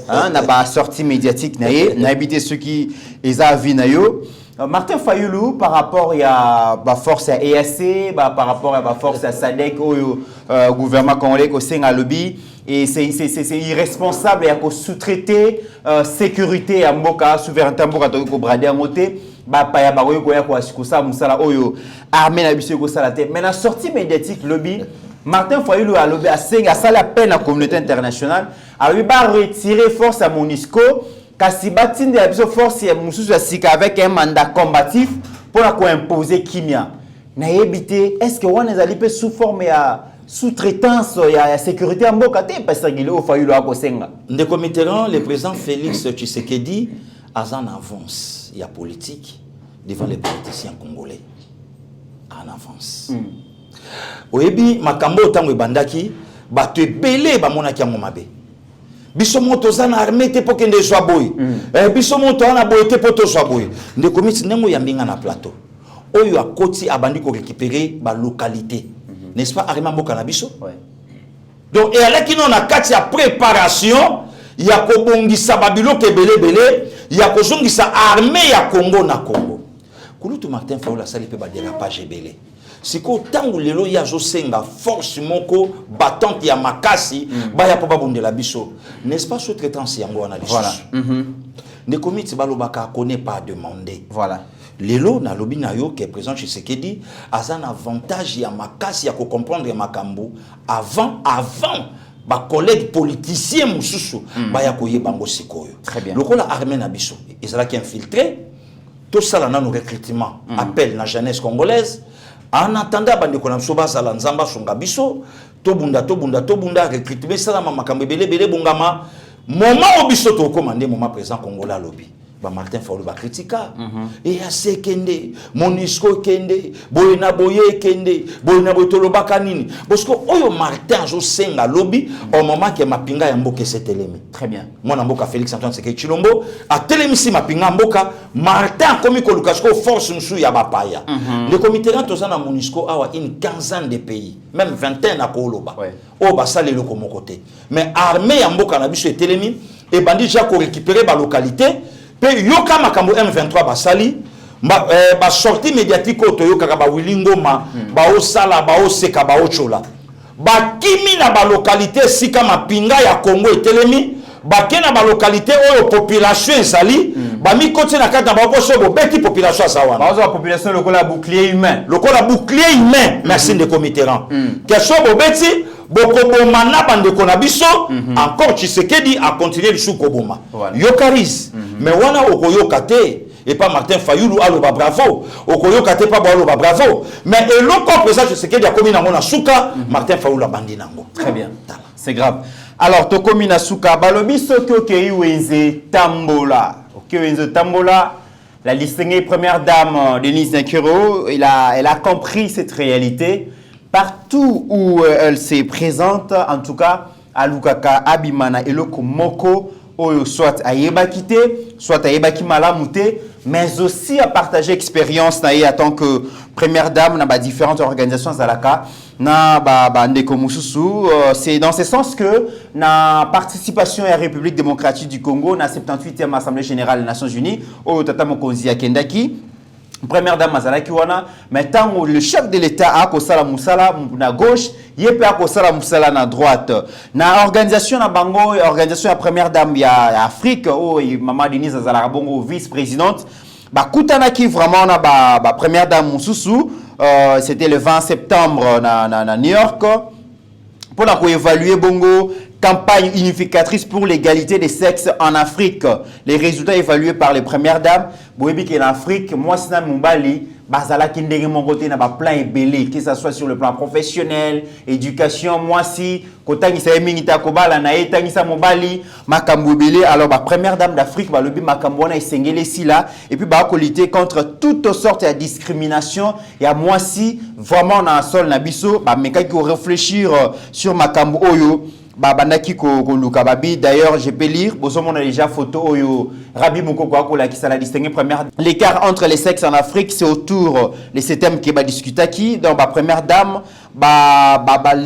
n'a pas sortie médiatique na yebité ceux qui les a vu na yo. Martin Fayulu, par rapport à la force à EAC, par rapport à la force à SADC, au gouvernement congolais, au Sénat lobby, et c'est irresponsable et à sous-traiter sécurité à Mboka, souveraineté à Mboka, au Bradé à Moté, Bapaya Baroyo, Koya, Moussala, Oyo, Armée Nabissé, Salate. Mais la sortie médiatique lobby, Martin Fayulu a lobby à Sénat, ça la peine à la communauté internationale, a eu retirer force à Monisco. Kasi batinde ya biso force ya mususu asika avec un mandat combatif pour la imposer kimia. Na yebité est-ce que on ezali pe sous forme ya sous-traitance ya sécurité en mboka te parce qu'il au Fayulu a kosenga. Ndeko Mitterrand, le président Félix Tshisekedi a en avance, il y a politique devant les politiciens congolais. En avance. Oyebi makambo tango bandaki bato ebele ba monaki yango mabe. Biso moto zana armée te pokende zwa boy. Biso moto ana boy te poto zwa boy. Ndeko miti nengo ya Mbinga na plateau. Oyo akoti abandi ko récupérer ba localité. N'est-ce pas arima mboka na biso? Donc et ala kino na kati ya préparation ya ko bongisa babilo ke belé ya ko zongisa armée ya Congo na Congo. Kulutu Martin Fayulu sali pe ba dérapage belé. Siko tangu lelo ya zosenga force moko battante ya makasi baya po babundela biso n'est-ce pas sous-traitance yango analyse voilà ne komiti balobaka connaît pas demander voilà lelo na lobi na yo que président Tshisekedi a un avantage ya makasi ya ko comprendre makambo avant ba collègues politiciens mususu baya ko yebango sikoyo très bien lokola armée na biso ezala qui infiltré tout ça là na nos recrutement appel na jeunesse congolaise. En attendant, bandeko na biso bazala nzamba songa biso tobunda recrutement sala makambo belé bongama moment obiso to commander moment président congolais lobby ba Martin Fayulu ba critica et ya sekende Monisco kende boyena boye kende boyena botoloba kanini parce que oyo Martin zo senga lobby au moment que mapinga ya mboka setelemi très bien mwana mboka Félix Antoine Tshisekedi Tshilombo a telemisi mapinga mboka Martin komi ko lukasko force musu ya bapaya le comité tozana Monisco awa une quinzaine de pays même vingtaine à koloba o basale le komo côté mais armée ya mboka na biso etelemi et bandi déjà ko récupérer ba localité. Pe yoka makambo M23 basali ba sortie médiatique oto yoka ba Wilingoma ba osala ba oseka ba ochola ba kimi na ba localité sika mapinga ya Congo etelemi bakena ba localité oyo population ezali ba mi côté na kata ba ko so beti population sawana ba population lokola bouclier humain merci de committerant que so beti boko boma na bande ko na biso encore Tshisekedi a continuer le sukoboma yokaris mais wana okoyoka te et pas Martin Fayoulou aloba bravo okoyoka te pas aloba bravo mais eloko président Tshisekedi a komi nango na suka Martin Fayoulou bandi nango très bien c'est grave. Alors tokomi na suka balobi soki okei wenze tambola la distinguée première dame Denise Nakiro elle a compris cette réalité partout où elle se présente en tout cas à Lukaka Abimana eloko moko oyo soit à Yebakite soit à Yebaki Malamute mais aussi à partager expérience en tant que première dame dans différentes organisations Zalaka na ndeko mususu c'est dans ce sens que na participation à la République démocratique du Congo na 78e Assemblée générale des Nations Unies au Tata Mokonzi Akendaki première dame Mazalaki wana maintenant le chef de l'État a kosala musala na gauche yepe a kosala musala na droite na organisation na bango organisation ya première dame ya Afrique Maman Denise Azala bongo vice-présidente bakutana ki vraiment na ba première dame mususu c'était le 20 septembre na New York pour la évaluer bongo campagne unificatrice pour l'égalité des sexes en Afrique. Les résultats évalués par les premières dames, boyebi en Afrique, moi sina mumbali bazala kindenge mon côté na ba plan ebelé que ça soit sur le plan professionnel, éducation, moi si kotangi sa minita kobala na etangi sa mobali makambo ebelé alors ba première dame d'Afrique ba lobi makambo na esengele si là et puis ba ko lutter contre toutes sortes de discrimination et à moi si vraiment na sol na biso ba meka ki réfléchir sur makambo oyo babandaki ko luka babi d'ailleurs je peux lire on a déjà photo oyo Rabi Mukoko akola qui la distinguée première l'écart entre les sexes en Afrique c'est autour les 7e qui ba discutaki dans ba première dame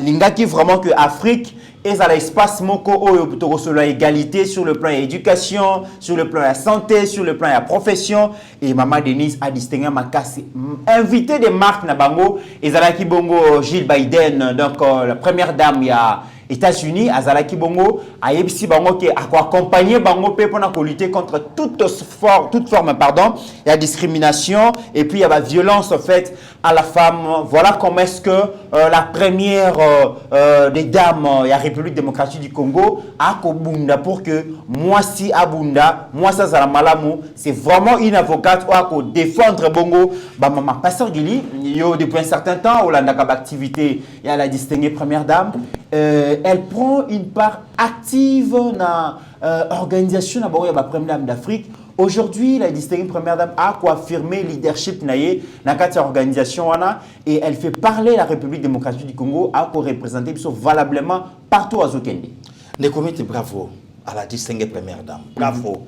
lingaki vraiment que Afrique et ça l'espace moko oyo plutôt sur l'égalité sur le plan éducation sur le plan de la santé sur le plan de la profession et Maman Denise a distingué makasi invité des marques na bango et zalaki bongo Jill Biden donc la première dame il y a États-Unis, Azalaki Bongo, a yebisi bango qui a accompagné bango pe pour lutter contre toute forme il y a discrimination et puis il y a la violence en fait à la femme. Voilà comment est-ce que la première des dames il y a République démocratique du Congo a kobunda pour que moi si abunda, moi ça la malamu, c'est vraiment une avocate ou à défendre bongo ba maman pasteur Gili, yo depuis un certain temps Olanda kaba activité il y a la distinguée première dame elle prend une part active dans l'organisation de la première dame d'Afrique. Aujourd'hui, la distinguée première dame a affirmé le leadership dans cette organisation et elle fait parler la République démocratique du Congo à représenter valablement partout à Zokende. Les comités, bravo à la distinguée première dame. Bravo.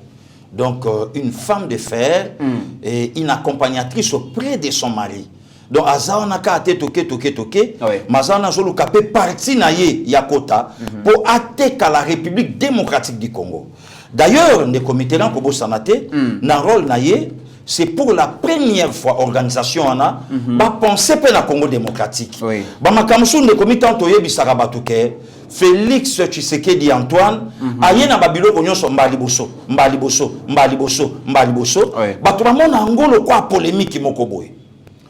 Donc, une femme de fer et une accompagnatrice auprès de son mari. Donc azawana ka ate toke mazana zolu kapé parti na ye yakota pour ateka la République démocratique du Congo. D'ailleurs les comités là ko sanate na rôle na ye c'est pour la première fois organisation ana ba penser pe na Congo démocratique. Ba makamsu ne comité toye bisaka batuke Félix Tshisekedi Antoine ayena babilo konyoso mbali boso batu ba mona ngolo kwa polémique moko boye.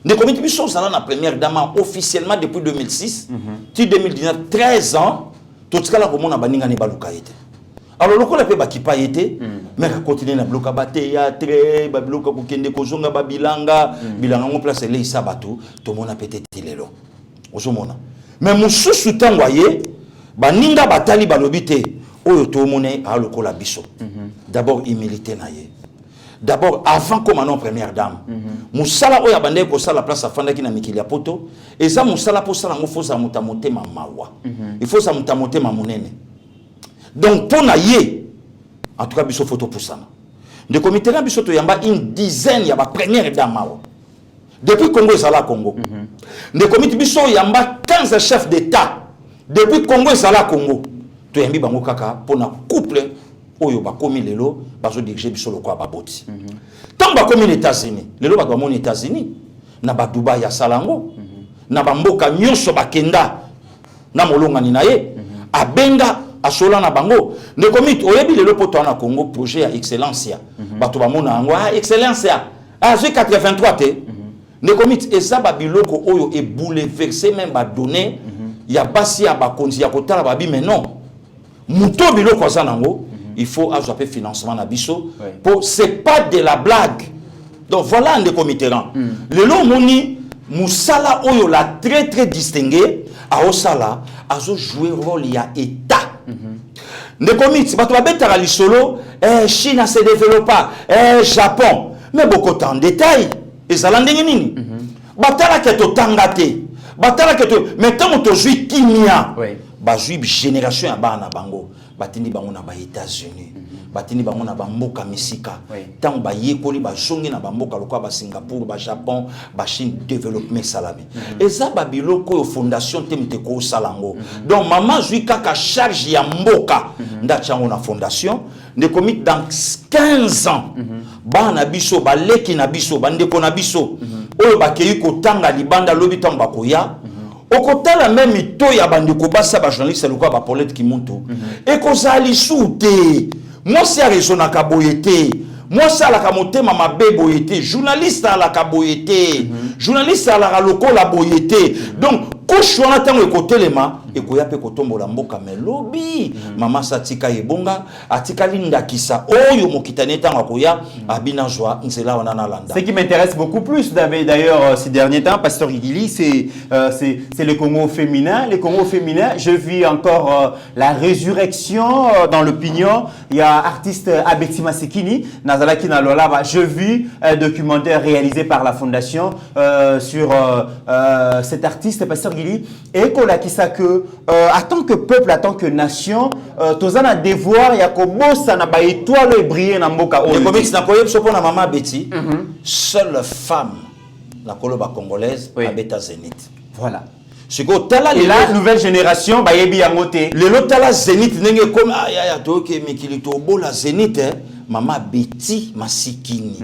Les comités biso sont la première dame officiellement depuis 2006, 2019, 13 ans, tout ce que la commune a baninga ne baluka été. Alors le coup la paix bakipa été, mais à continuer na bloka ba théâtre, ba bloka kokende kozonga ba bilanga on place les sabatu, tout le monde a pété lelo. Ozomona. Mais mususu tangoye, baninga batali balobité, oyo to monnaie a le kola biso. D'abord humilité na ye. D'abord, avant comme non première dame, Moussala oya bande ko sala place afanda ki na mikili ya poto, et ça Moussala pour sala ngo faut ça mutamote ma mawa. Il faut ça mutamote ma monene. Donc pour na ye, en tout cas biso photo pour ça. De comité là biso to yamba une dizaine ya ba première dame mawa. Depuis Congo et Sala Congo. De comité biso yamba 15 chefs d'état. Depuis Congo et Sala Congo. To yambi bango kaka pour na couple oyo ba komi lelo bazo diriger biso lokwa baboti. Tant ba komi les États-Unis, lelo ba komi les États-Unis, na ba Dubai ya salango, na ba mboka nyonso ba kenda na molonga ni naye, abenga asola na bango ne komit oyebi lelo poto na Congo projet ya excellencia bato ba mona ngo excellencia azui 83 te ne komit eza ba biloko oyo e bouleverser même ba donner ya basi ya ba konzi ya kotala ba bi mais non muto biloko azanango il faut avoir un financement na biso pour c'est pas de la blague donc voilà un des comités le long moni musala oyo la très distingué a osala azo jouer rôle ya état ne comités bato babetaka lisolo Chine se développa Japon mais beaucoup en détail ezala ndenge nini batala ke to tangate batala ke to maintenant to jouer kimia ba jouer génération ya bana bango batindi bango na ba États-Unis batindi bango na ba mboka misika tant ba yekoli ba jongi na ba mboka lokwa ba Singapour ba Japon ba Chine développement salami eza ba biloko yo fondation temte ko salango donc maman zui kaka charge ya mboka ndachango na fondation ne commis dans 15 ans bana biso ba leki na biso ba ndeko na biso oyo bakeyi ko tanga libanda lobi tamba koya okotala même mito ya bandeko basa ba journaliste lokwa ba Paulette Kimuntu et ko zali soute moi c'est raison na kaboyete moi ça la kamotema mabe boyete journaliste à la kaboyete journaliste à la lokola boyete donc koshwana tango ekotelema ekoya pe kotombola mboka melobi mama satika yebonga atika linda kisa oyo mokitane tango akoya abina joie nzela wana na landa. Ce qui m'intéresse beaucoup plus d'ailleurs ces derniers temps pasteur Igili c'est le Congo féminin. Le Congo féminin, je vis encore la résurrection dans l'opinion. Il y a artiste Abeti Masekini Nazalaki na Lola, je vis un documentaire réalisé par la fondation sur cet artiste pasteur et qu'on a qui ça que en tant que peuple, en tant que nation, tous un devoir ya ko bossa na ba étoile briller na mboka o. Comme si na koyeb sopo na maman Betty, seule femme la koloba congolaise abeta Zénith. Voilà. Et la nouvelle génération ba yebi ya ngote. Le lotala Zénith nenge comme ya to ke mikilito bola Zénith Mama Betty Masikini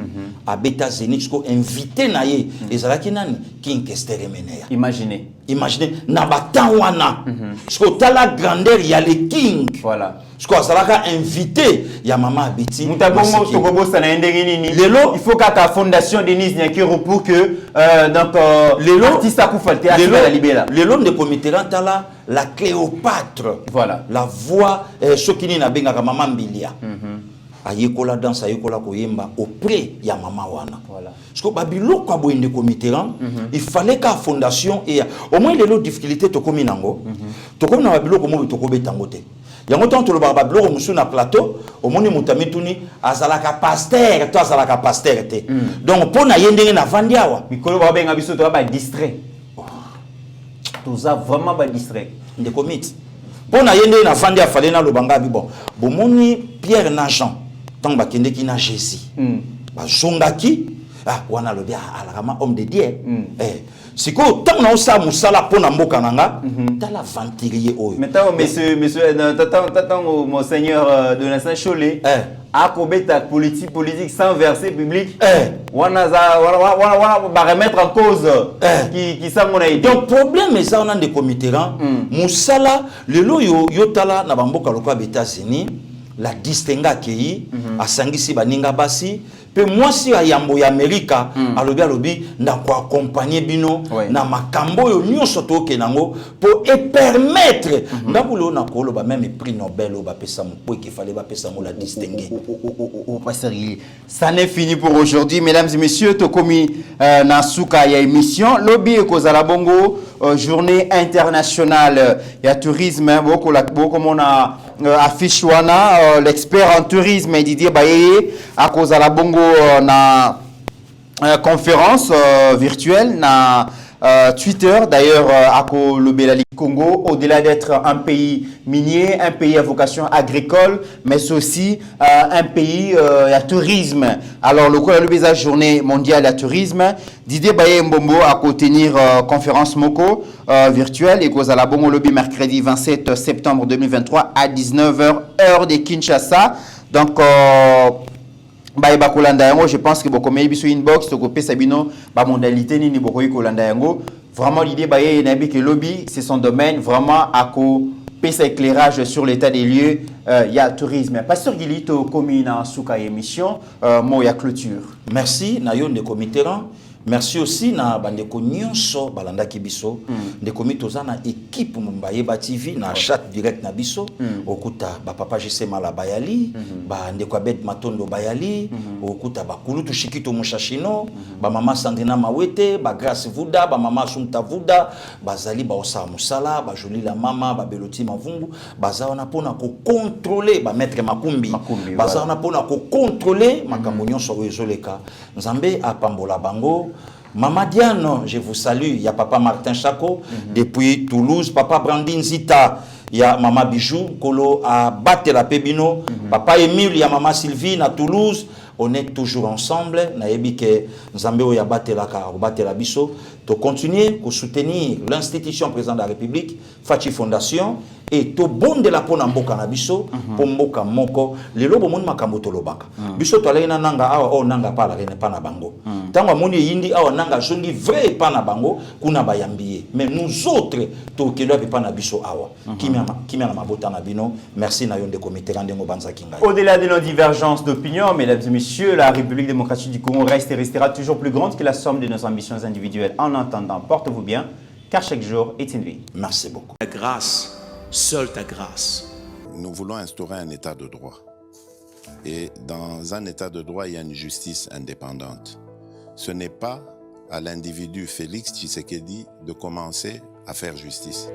abeta Zénith ko invité na ye ezalaki nani King Kester Meneya. Imaginez na batan wana sko tala grandeur ya le king voilà sko azalaka invité ya Mama Betty Mutabongo tokobosa na ndenge nini lelo il faut qu'à fondation Denise Nyakiro pour que donc lelo artiste akufalte à la libéra lelo de comité tala la Cléopâtre voilà la voix sokini na benga Mama Mbilia ayekola danse ayekola koyemba auprès ya mama wana voilà parce que babilo kwa boende comité il fallait qu'à fondation et au moins les autres difficultés to komi nango to komi na babilo ko mo to ko betango te yango tant to lo babilo ko musu na plateau au moins mutamituni azalaka pasteur to azalaka pasteur te donc pona yendenge na vandiawa mikolo ba benga biso to ba distrait to za vraiment ba distrait de comité pona yendenge na vandia fallait na lobanga bi bon bomoni Pierre na Jean tant bakende ki na Jésus ba zongaki wana lobia alakama homme de Dieu siko tant na osa musala pona mboka nanga tala ventilier oyo maintenant monsieur tata monseigneur de Nassin Cholet a kobeta politique sans verset biblique wana va remettre en cause qui ça mon idée donc problème est ça on a des comités musala lelo yo tala na bamboka lokwa États-Unis la distinga kei asangisi baninga basi pe moi si ayambo ya Amerika alobi na ko accompagner bino na makambo yo nyonso to kenango pour permettre ndabulo na ko loba même prix Nobel ba pesa mo qu'il fallait ba pesa mo la distinguer au pasteur. Ça n'est fini pour aujourd'hui mesdames et messieurs tokomi na suka ya émission lobby ko za la bongo journée internationale ya tourisme boko mona affiche wana l'expert en tourisme Didier Baye à cause à la bongo na conférence virtuelle na Twitter d'ailleurs à Kolobela Congo au-delà d'être un pays minier, un pays à vocation agricole mais c'est aussi un pays à tourisme. Alors le Kolobela journée mondiale à tourisme Didier Baye Mbombo a tenir conférence moko virtuelle et cause à la bongo lobby mercredi 27 septembre 2023 à 19h heure de Kinshasa. Donc Baïba Kolanda yango, je pense que beaucoup mais biso inbox to copé sabino ba modalité ni bokoyi Kolanda yango. Vraiment l'idée baye nabi que lobby c'est son domaine vraiment à pesa éclairage sur l'état des lieux il y a tourisme. Pasteur Gilito commune en souka émission mo ya clôture. Merci na yo ndeko Mitterrand. Merci aussi na bandeko nyonso balanda kibiso ndeko mitoza na équipe Mumbayeba TV na chat direct na biso okuta ba papa JC Mala Bayali ba ndeko Abed Matondo Bayali okuta ba Kulutu Shikito Mushashino ba mama Sandrina Mawete ba Grace Vuda ba mama Sumta Vuda bazali ba Osa Musala ba Jolie la mama ba Beloti Mavungu baza na pona ko contrôler ba maître Makumbi baza na pona ko contrôler makambo nyonso ezoleka Nzambe apambola bango. Mama Diane, je vous salue. Il y a papa Martin Chaco depuis Toulouse, papa Brandine Zita, il y a maman Bijou, Kolo à Batela Pebino, papa Émile, il y a maman Sylvie à Toulouse. On est toujours ensemble. Naebi que Nzambe ya Batela Biso. To continuer à soutenir l'institution présidente de la République, Fachi Fondation, et to bon de la pona mboka na biso, po mboka moko, lelo bo moni makambo to lobaka. Biso to alena nanga awa o nanga pa la rene pa na bango. Tango moni yindi awa nanga zongi vrai pa na bango, kuna bayambiye. Mais nous autres, to kelo pa na biso awa. Kimia na mabota na bino. Merci na yonde comité randengo banza kinga. Au-delà de nos divergences d'opinion, mesdames et messieurs, la République démocratique du Congo reste et restera toujours plus grande que la somme de nos ambitions individuelles. En attendant, portez-vous bien, car chaque jour est une vie. Merci beaucoup. Ta grâce, seule ta grâce. Nous voulons instaurer un état de droit. Et dans un état de droit, il y a une justice indépendante. Ce n'est pas à l'individu Félix Tshisekedi de commencer à faire justice.